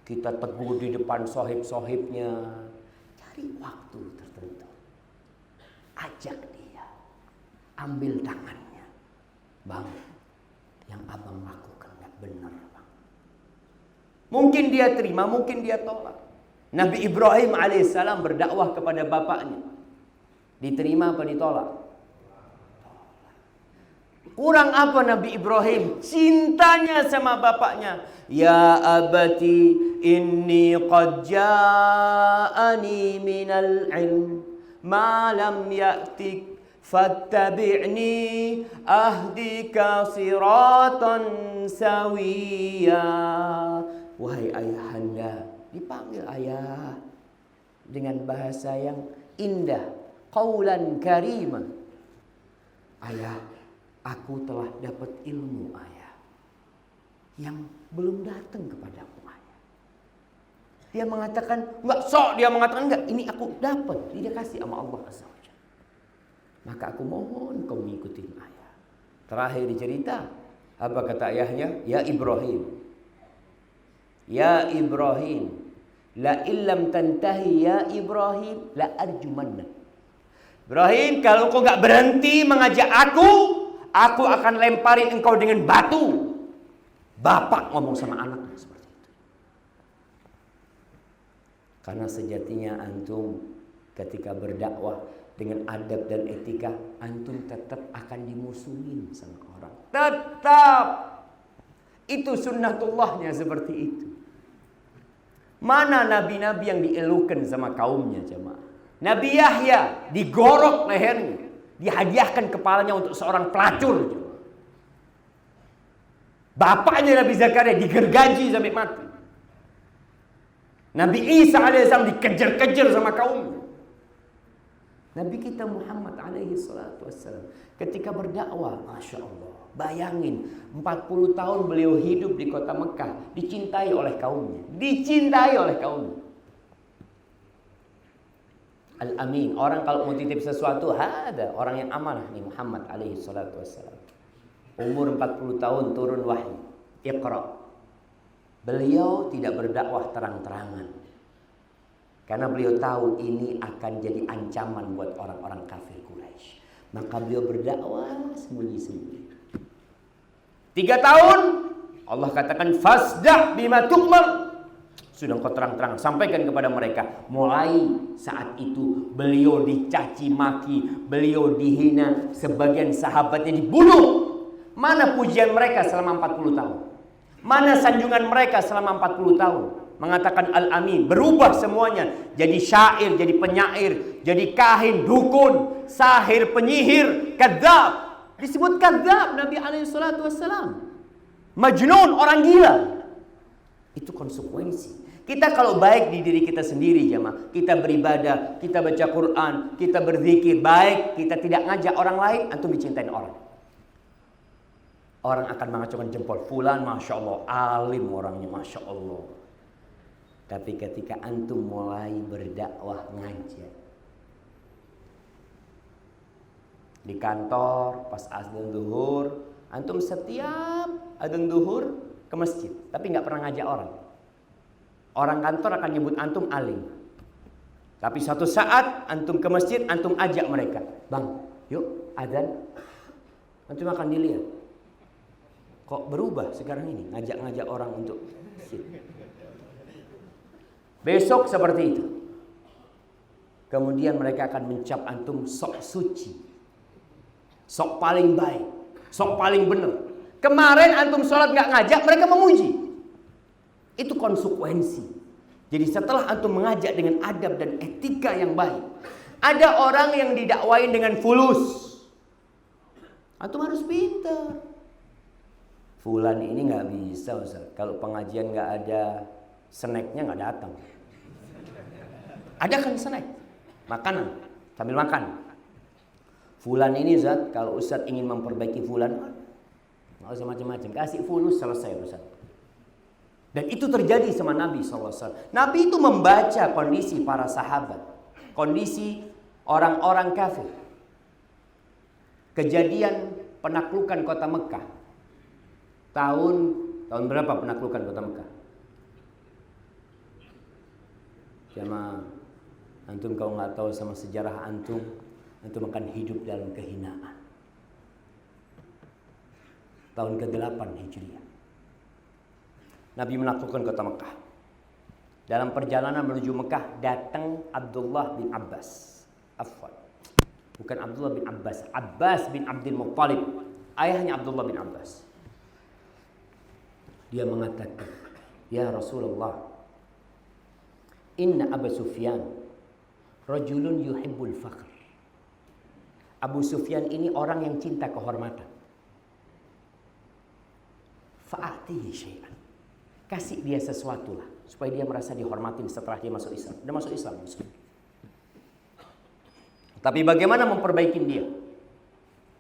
kita tegur di depan sohib-sohibnya. Cari waktu tertentu, ajak dia, ambil tangannya. Bang, yang abang lakukan nggak benar, bang. Mungkin dia terima, mungkin dia tolak. Nabi Ibrahim alaihissalam berdakwah kepada bapaknya. Diterima apa ditolak? Kurang apa Nabi Ibrahim? Cintanya sama bapaknya. Ya abati inni qad ja'ani minal ilm ma lam ya'tik fattabi'ni ahdika siratan sawiya. Wahai ayahanda, dipanggil ayah dengan bahasa yang indah, qaulan karima. Ayah, aku telah dapat ilmu ayah yang belum datang kepadamu ayah. Dia mengatakan, dia mengatakan enggak, ini aku dapat, dia kasih sama Allah Azza wa Jalla. Maka aku mohon kau mengikuti ayah. Terakhir dicerita, apa kata ayahnya? Ya Ibrahim, ya Ibrahim, la illam tantahi ya Ibrahim la arjumanna. Ibrahim, kalau kau enggak berhenti mengajak aku akan lemparin engkau dengan batu. Bapak ngomong sama anaknya seperti itu. Karena sejatinya antum ketika berdakwah dengan adab dan etika, antum tetap akan dimusuhin sama orang. Tetap. Itu sunnatullahnya seperti itu. Mana nabi-nabi yang dielukan sama kaumnya, jemaah? Nabi Yahya digorok lehernya, dihadiahkan kepalanya untuk seorang pelacur. Bapaknya Nabi Zakaria digergaji sampai mati. Nabi Isa alaihissalam dikejar-kejar sama kaumnya. Nabi kita Muhammad alaihi salatu wassalam ketika berdakwah, Masya Allah, bayangin 40 tahun beliau hidup di kota Mekah, dicintai oleh kaumnya, dicintai oleh kaumnya. Al-Amin, orang kalau mau titip sesuatu, ada orang yang amanah nih Muhammad alaihi salatu wassalam. Umur 40 tahun turun wahyu, Iqra. Beliau tidak berdakwah terang-terangan. Karena beliau tahu ini akan jadi ancaman buat orang-orang kafir Quraisy. Maka beliau berdakwah sembunyi-sembunyi. 3 tahun Allah katakan fasda' bima tu'mar. Sudah kau terang-terang sampaikan kepada mereka. Mulai saat itu beliau dicaci maki, beliau dihina, sebagian sahabatnya dibunuh. Mana pujian mereka selama 40 tahun? Mana sanjungan mereka selama 40 tahun? Mengatakan Al-Amin, berubah semuanya. Jadi syair, jadi penyair, jadi kahin, dukun, sahir, penyihir, kadzab. Disebut kadzab Nabi SAW. Majnun, orang gila. Itu konsekuensi. Kita kalau baik di diri kita sendiri jemaah, kita beribadah, kita baca Quran, kita berzikir, baik, kita tidak ngajak orang lain, antum dicintain orang. Orang akan mengacungkan jempol. Fulan Masya Allah, alim orangnya Masya Allah. Tapi ketika antum mulai berdakwah ngajak di kantor pas azan zuhur, antum setiap azan zuhur ke masjid, tapi nggak pernah ngajak orang. Orang kantor akan nyebut antum alim. Tapi suatu saat antum ke masjid, antum ajak mereka, bang, yuk azan. Antum akan dilihat, kok berubah sekarang ini ngajak-ngajak orang untuk masjid. Besok seperti itu. Kemudian mereka akan mencap antum sok suci, sok paling baik, sok paling benar. Kemarin antum sholat nggak ngajak, mereka memuji. Itu konsekuensi. Jadi setelah antum mengajak dengan adab dan etika yang baik, ada orang yang didakwain dengan fulus. Antum harus pintar. Fulan ini nggak bisa Ustaz, kalau pengajian nggak ada snacknya nggak datang. Ada kan snack, makanan sambil makan. Fulan ini Ustaz, kalau Ustaz ingin memperbaiki fulan, nggak usah macam-macam, kasih fulus selesai Ustaz. Dan itu terjadi sama Nabi SAW. Nabi itu membaca kondisi para sahabat, kondisi orang-orang kafir. Kejadian penaklukan kota Mekah. Tahun berapa penaklukan kota Mekah? Jamaah, antum kalau nggak tahu sama sejarah antum akan hidup dalam kehinaan. Tahun ke-8 Hijriah. Nabi menaklukkan kota Mekah. Dalam perjalanan menuju Mekah datang Abdullah bin Abbas. Bukan Abdullah bin Abbas, Abbas bin Abdul Muttalib. Ayahnya Abdullah bin Abbas. Dia mengatakan, "Ya Rasulullah, inna Abu Sufyan rajulun yuhibbul fakhr." Abu Sufyan ini orang yang cinta kehormatan. Fa'atihi syai'an. Kasih dia sesuatu lah supaya dia merasa dihormatin setelah dia masuk Islam. Dia masuk Islam. Tapi bagaimana memperbaiki dia?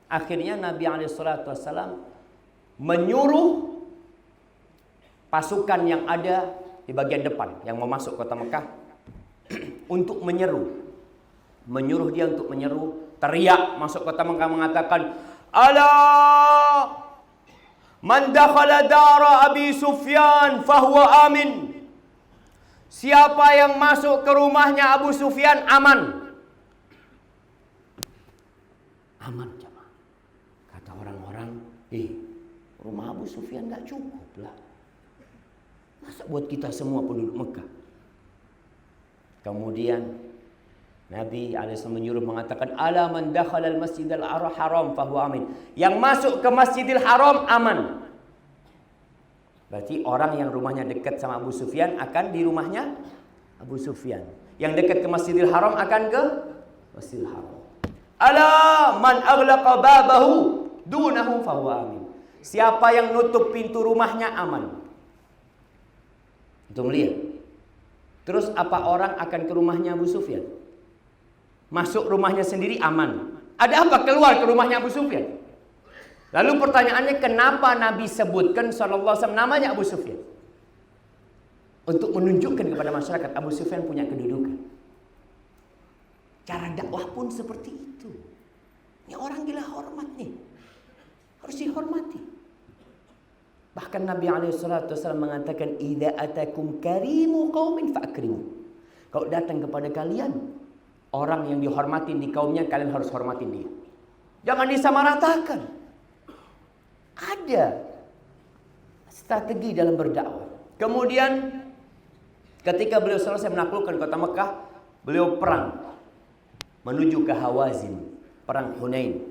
Akhirnya Nabi SAW menyuruh pasukan yang ada di bagian depan yang mau masuk kota Mekah untuk menyuruh dia untuk menyeru, teriak masuk kota Mekah mengatakan, "Ala man dakhala dara Abi Sufyan fahuwa amin." Siapa yang masuk ke rumahnya Abu Sufyan aman. Aman jemaah. Kata orang-orang, rumah Abu Sufyan gak cukup lah. Masa buat kita semua penduduk Mekah? Kemudian Nabi SAW menyuruh mengatakan, "Ala man dakhala al-masjidal haram fahuwa amin." Yang masuk ke Masjidil Haram aman. Berarti orang yang rumahnya dekat sama Abu Sufyan akan di rumahnya Abu Sufyan. Yang dekat ke Masjidil Haram akan ke Masjidil Haram. Ala man aghlaqa babahu dunahu fahuwa amin. Siapa yang nutup pintu rumahnya aman. Itu melihat. Terus apa orang akan ke rumahnya Abu Sufyan? Masuk rumahnya sendiri aman. Ada apa keluar ke rumahnya Abu Sufyan? Lalu pertanyaannya, kenapa Nabi sebutkan SAW namanya Abu Sufyan? Untuk menunjukkan kepada masyarakat Abu Sufyan punya kedudukan. Cara dakwah pun seperti itu. Ini orang gila hormat nih. Harus dihormati. Bahkan Nabi SAW mengatakan, "Idza atakum karimu qaumin fa'akrimu." Kalau datang kepada kalian, orang yang dihormatin di kaumnya, kalian harus hormatin dia. Jangan disamaratakan. Ada strategi dalam berdakwah. Kemudian ketika beliau selesai menaklukkan kota Mekah, beliau perang menuju ke Hawazin, perang Hunain.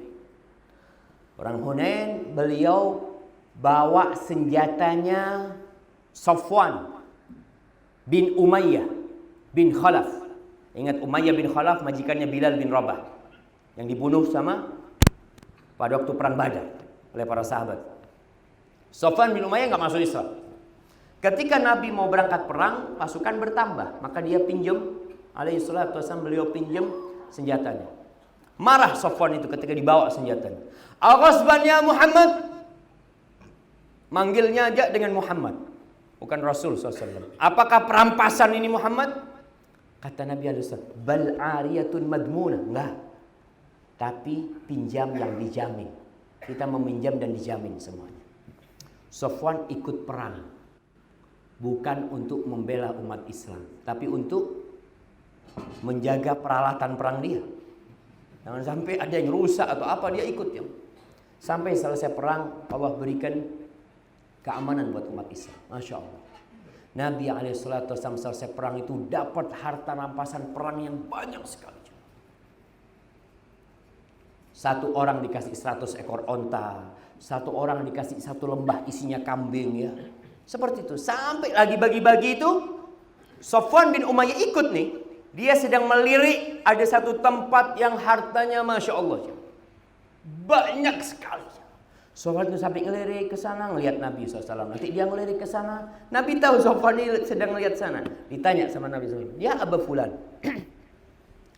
Perang Hunain, beliau bawa senjatanya Safwan bin Umayyah bin Khalaf. Ingat Umayyah bin Khalaf majikannya Bilal bin Rabah yang dibunuh sama pada waktu perang Badar oleh para sahabat. Safwan bin Umayyah nggak masuk Islam. Ketika Nabi mau berangkat perang, pasukan bertambah, maka dia pinjam, alaihi salatu wasallam, beliau pinjam senjatanya. Marah Safwan itu ketika dibawa senjatanya. Al-Ghasban ya Muhammad. Manggilnya aja dengan Muhammad, bukan Rasul SAW. Apakah perampasan ini Muhammad? Kata Nabi alaihi salatu wasallam, bal ariyatun madmuna. Enggak. Tapi pinjam yang dijamin. Kita meminjam dan dijamin semuanya. Safwan ikut perang. Bukan untuk membela umat Islam, tapi untuk menjaga peralatan perang dia. Jangan sampai ada yang rusak atau apa, dia ikut ya. Sampai selesai perang, Allah berikan keamanan buat umat Islam. Masya Allah. Nabi SAW selesai perang itu dapat harta rampasan perang yang banyak sekali. Satu orang dikasih 100 ekor onta, satu orang dikasih satu lembah isinya kambing ya. Seperti itu. Sampai lagi bagi-bagi itu, Safwan bin Umayyah ikut nih. Dia sedang melirik, ada satu tempat yang hartanya Masya Allah. Banyak sekali. Safwan itu sampai ngelirik ke sana, ngelihat Nabi SAW. Nanti dia ngelirik ke sana. Nabi tahu Safwan ini sedang ngelihat sana. Ditanya sama Nabi SAW. Ya Abu Fulan.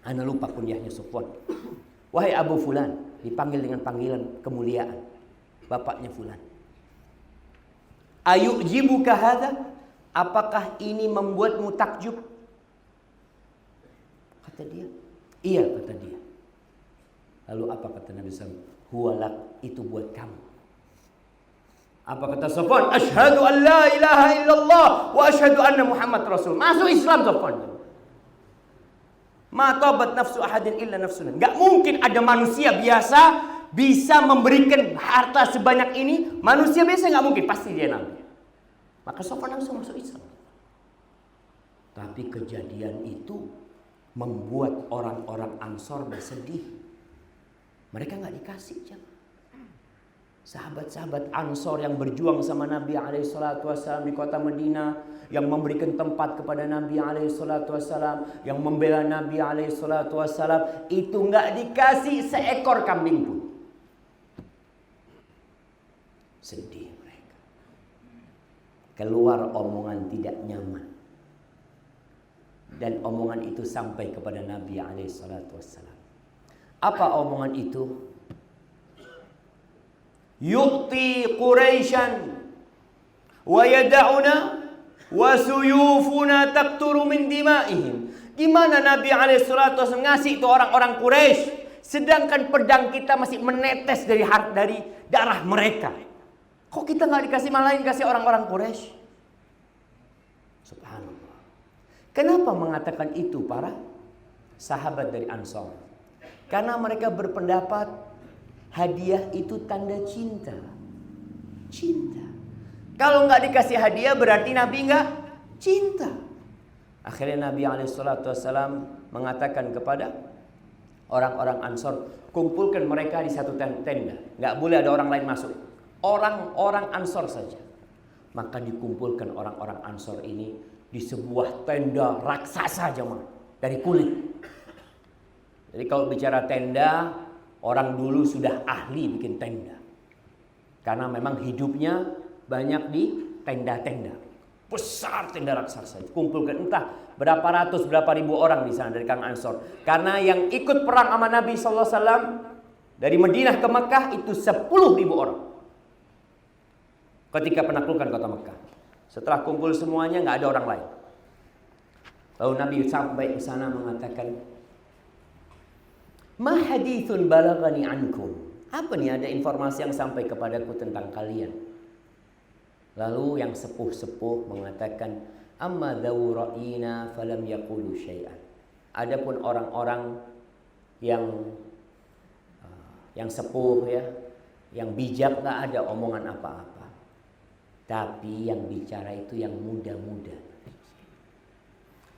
Ana lupa kunyahnya Safwan. Wahai Abu Fulan. Dipanggil dengan panggilan kemuliaan. Bapaknya Fulan. Ayu'jibuka hadha? Apakah ini membuatmu takjub? Kata dia. Iya, kata dia. Lalu apa kata Nabi SAW? Huwalak, itu buat kamu. Apa kata Safwan? Asyhadu an la ilaha illallah wa asyhadu anna Muhammad Rasul. Masuk Islam Safwan. Ma tabat nafsu ahadin illa nafsuna. Enggak mungkin ada manusia biasa bisa memberikan harta sebanyak ini. Manusia biasa enggak mungkin, pasti dia Nabi. Maka Safwan langsung masuk Islam. Tapi kejadian itu membuat orang-orang Ansor bersedih. Mereka nggak dikasih jamaah. Sahabat-sahabat Ansor yang berjuang sama Nabi SAW di kota Madinah, yang memberikan tempat kepada Nabi SAW, yang membela Nabi SAW, itu nggak dikasih seekor kambing pun. Sedih mereka. Keluar omongan tidak nyaman. Dan omongan itu sampai kepada Nabi SAW. Apa omongan itu? Yu'ti Quraisyan wa yada'una wa suyufuna taqturu min dima'ihim. Gimana Nabi SAW ngasih itu orang-orang Quraisy, sedangkan pedang kita masih menetes dari darah mereka. Kok kita nggak dikasih, malah dikasih orang-orang Quraisy? Subhanallah. Kenapa mengatakan itu para sahabat dari Ansor? Karena mereka berpendapat hadiah itu tanda cinta. Cinta. Kalau nggak dikasih hadiah berarti Nabi nggak cinta. Akhirnya Nabi SAW mengatakan kepada orang-orang Ansor, kumpulkan mereka di satu tenda. Nggak boleh ada orang lain masuk. Orang-orang Ansor saja. Maka dikumpulkan orang-orang Ansor ini di sebuah tenda raksasa jemaah dari kulit. Jadi kalau bicara tenda, orang dulu sudah ahli bikin tenda. Karena memang hidupnya banyak di tenda-tenda. Besar tenda raksasa. Kumpulkan entah berapa ratus, berapa ribu orang di sana dari kalangan Ansor. Karena yang ikut perang sama Nabi SAW dari Madinah ke Mekah itu 10.000 orang. Ketika penaklukan kota Mekah. Setelah kumpul semuanya nggak ada orang lain. Lalu Nabi sampai ke sana mengatakan, Ma hadithun balagani ankum. Apa nih, ada informasi yang sampai kepadaku tentang kalian. Lalu yang sepuh-sepuh mengatakan, Amma dzawu ra'yina falam yaqulu syai'an. Adapun orang-orang yang sepuh ya, yang bijak, nggak ada omongan apa-apa. Tapi yang bicara itu yang muda-muda.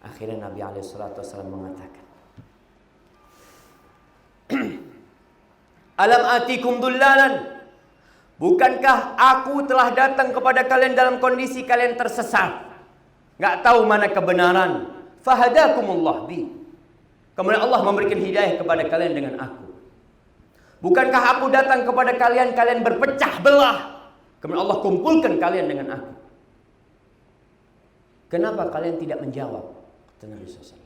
Akhirnya Nabi SAW mengatakan, Alam atikum dullalan, bukankah aku telah datang kepada kalian dalam kondisi kalian tersesat, nggak tahu mana kebenaran. Fahadakumullah bi, kemudian Allah memberikan hidayah kepada kalian dengan aku. Bukankah aku datang kepada kalian, kalian berpecah belah, kemudian Allah kumpulkan kalian dengan aku. Kenapa kalian tidak menjawab? Kata Nabi SAW.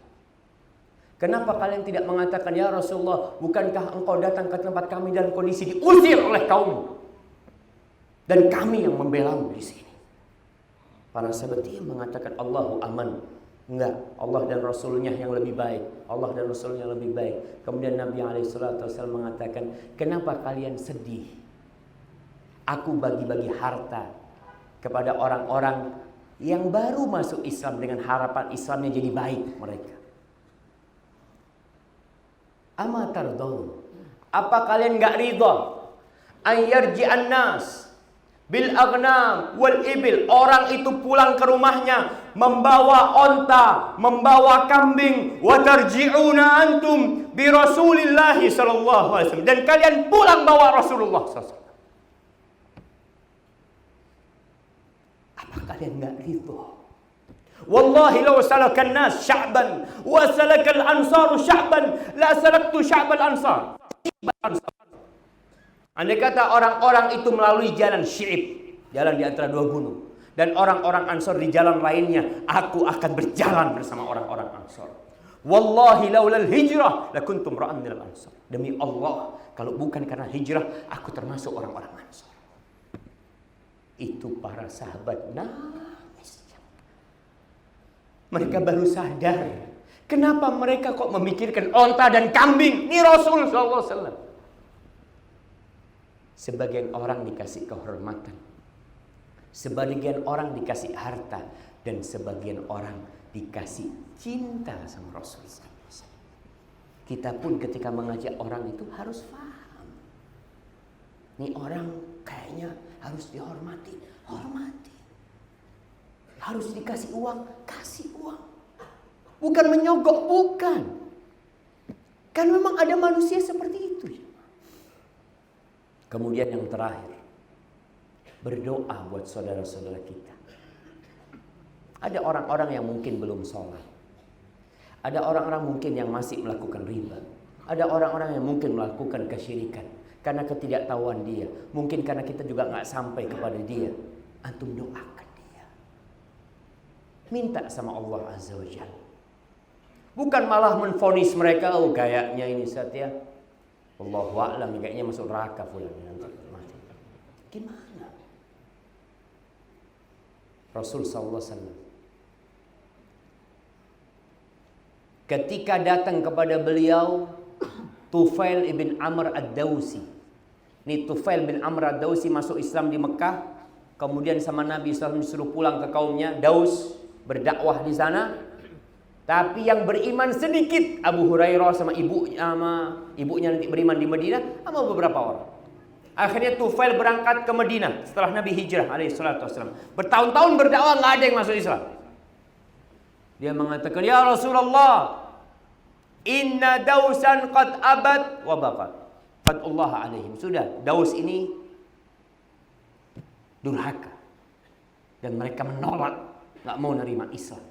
Kenapa kalian tidak mengatakan, ya Rasulullah, bukankah engkau datang ke tempat kami dalam kondisi diusir oleh kaum dan kami yang membelamu di sini? Para sahabat dia mengatakan, Allahu aman. Enggak, Allah dan Rasulnya yang lebih baik. Allah dan Rasulnya lebih baik. Kemudian Nabi SAW mengatakan, kenapa kalian sedih? Aku bagi-bagi harta kepada orang-orang yang baru masuk Islam dengan harapan Islamnya jadi baik mereka. Ama tardun, apa kalian enggak ridha ayyarji'an nas bil aghnam wal ibil, orang itu pulang ke rumahnya membawa onta, membawa kambing, wa tarji'una antum bi Rasulillah sallallahu alaihi wasallam, dan kalian pulang bawa Rasulullah sallallahu. Apa kalian enggak ridha? Wallahi law salakan nas sya'ban wa salakal ansaru sya'ban la salaktu sya'bal ansar. Andai kata orang-orang itu melalui jalan Syi'ib, jalan di antara dua gunung, dan orang-orang Ansor di jalan lainnya, aku akan berjalan bersama orang-orang Ansor. Wallahi laulal hijrah lakuntum ra'an minal ansar. Demi Allah, kalau bukan karena hijrah, aku termasuk orang-orang Ansor. Itu para sahabat nangis. Mereka baru sadar, kenapa mereka kok memikirkan onta dan kambing? Ini Rasul sallallahu alaihi wasallam. Sebagian orang dikasih kehormatan, sebagian orang dikasih harta, dan sebagian orang dikasih cinta sama Rasul sallallahu alaihi wasallam. Kita pun ketika mengajak orang itu harus paham. Ini orang kayaknya harus dihormati, hormati. Harus dikasih uang, kasih uang. Bukan menyogok, bukan. Kan memang ada manusia seperti itu. Kemudian yang terakhir, berdoa buat saudara-saudara kita. Ada orang-orang yang mungkin belum sholat. Ada orang-orang mungkin yang masih melakukan riba. Ada orang-orang yang mungkin melakukan kesyirikan karena ketidaktahuan dia. Mungkin karena kita juga nggak sampai kepada dia. Antum doakan dia. Minta sama Allah Azza wa Jalla. Bukan malah menvonis mereka, oh kayaknya ini Satya, Allahu a'lam, kayaknya masuk neraka fulan nanti mati. Gimana? Rasul sallallahu alaihi wasallam ketika datang kepada beliau Tufail ibn Amr ad-Dawsi. Ini Tufail bin Amr ad-Dawsi masuk Islam di Mekah, kemudian sama Nabi SAW disuruh pulang ke kaumnya Daus, berdakwah di sana. Tapi yang beriman sedikit, Abu Hurairah sama ibunya nanti beriman di Madinah, sama beberapa orang. Akhirnya Tufail berangkat ke Madinah setelah Nabi hijrah alaihi salatu wasallam. Bertahun-tahun berdakwah nggak ada yang masuk Islam. Dia mengatakan, ya Rasulullah, inna Dausan qad abad wa baqat. Qadullah alaihim. Sudah, Daus ini durhaka dan mereka menolak, nggak mau nerima Islam.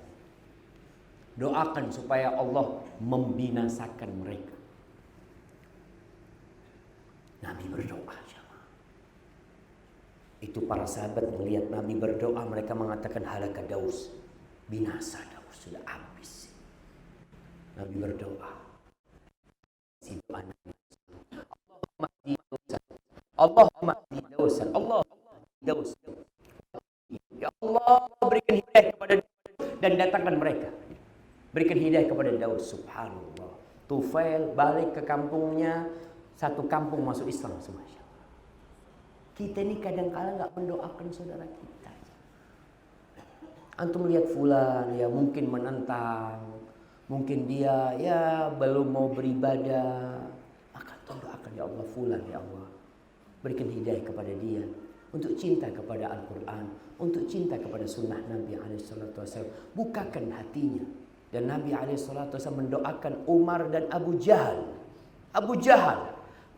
Doakan supaya Allah membinasakan mereka. Nabi berdoa. Itu para sahabat melihat Nabi berdoa, mereka mengatakan halaka Daus, binasa Daus, sudah habis. Nabi berdoa. Allahumma di Dausan, Allah Daus. Ya Allah, berikan hidayah kepada dan datangkan mereka. Berikan hidayah kepada Daud. Subhanallah. Tufail balik ke kampungnya, satu kampung masuk Islam semua. Kita ini kadang-kadang nggak mendoakan saudara kita. Antum lihat fulan ya mungkin menentang, mungkin dia ya belum mau beribadah, maka antum doakan, ya Allah fulan, ya Allah berikan hidayah kepada dia untuk cinta kepada Al-Quran, untuk cinta kepada sunnah Nabi SAW. Bukakan hatinya. Dan Nabi SAW mendoakan Umar dan Abu Jahal. Abu Jahal,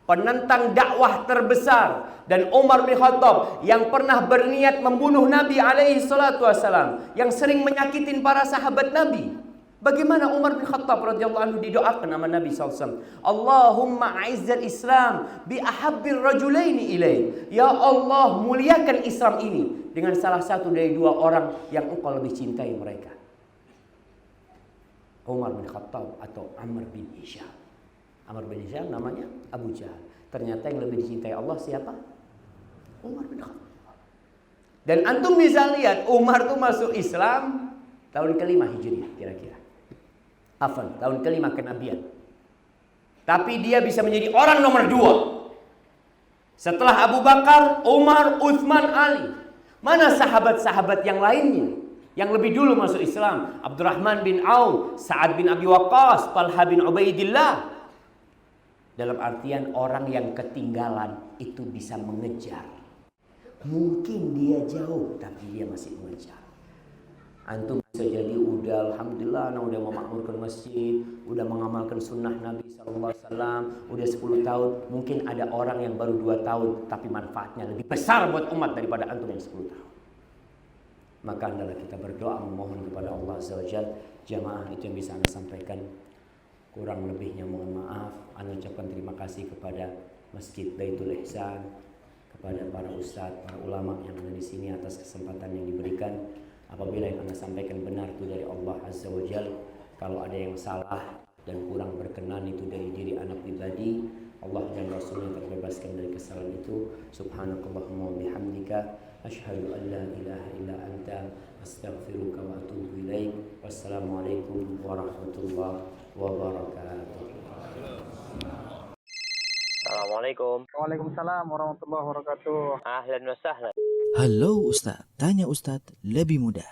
penentang dakwah terbesar, dan Umar bin Khattab yang pernah berniat membunuh Nabi SAW, yang sering menyakitin para sahabat Nabi. Bagaimana Umar bin Khattab radhiyallahu anhu didoakan sama Nabi SAW? Allahumma aizzal Islam bi ahabbir rajulaini ilaih. Ya Allah, muliakan Islam ini dengan salah satu dari dua orang yang engkau lebih cintai mereka. Umar bin Khattab atau Amr bin Hisham. Amr bin Hisham namanya Abu Jahal. Ternyata yang lebih dicintai Allah siapa? Umar bin Khattab. Dan antum bisa lihat Umar tuh masuk Islam tahun kelima Hijriah kira-kira. Afan, tahun kelima kenabian. Tapi dia bisa menjadi orang nomor 2 setelah Abu Bakar, Umar, Utsman, Ali. Mana sahabat-sahabat yang lainnya yang lebih dulu masuk Islam? Abdurrahman bin Auf, Sa'ad bin Abi Waqqas, Talha bin Ubaidillah. Dalam artian orang yang ketinggalan itu bisa mengejar. Mungkin dia jauh tapi dia masih mengejar. Antum bisa jadi udah alhamdulillah udah memakmurkan masjid, udah mengamalkan sunnah Nabi SAW, udah 10 tahun. Mungkin ada orang yang baru 2 tahun tapi manfaatnya lebih besar buat umat daripada antum yang 10 tahun. Maka adalah kita berdoa memohon kepada Allah SWT. Jamaah itu yang bisa Anda sampaikan. Kurang lebihnya mohon maaf. Anda ucapkan terima kasih kepada Masjid Baitul Ihsan, kepada para ustadz, para ulama yang ada di sini atas kesempatan yang diberikan. Apabila yang Anda sampaikan benar itu dari Allah Azza wa Jal, kalau ada yang salah dan kurang berkenan itu dari diri anak pribadi, Allah dan Rasulnya terbebaskan dari kesalahan itu. Subhanakallahumma wa bihamdika asyhadu an la ilaha illa anta astaghfiruka wa atubu ilaik. Wassalamualaikum warahmatullahi wabarakatuh. Assalamualaikum. Waalaikumsalam warahmatullahi wabarakatuh. Ahlan wa sahlan. Halo Ustadz, tanya Ustadz lebih mudah.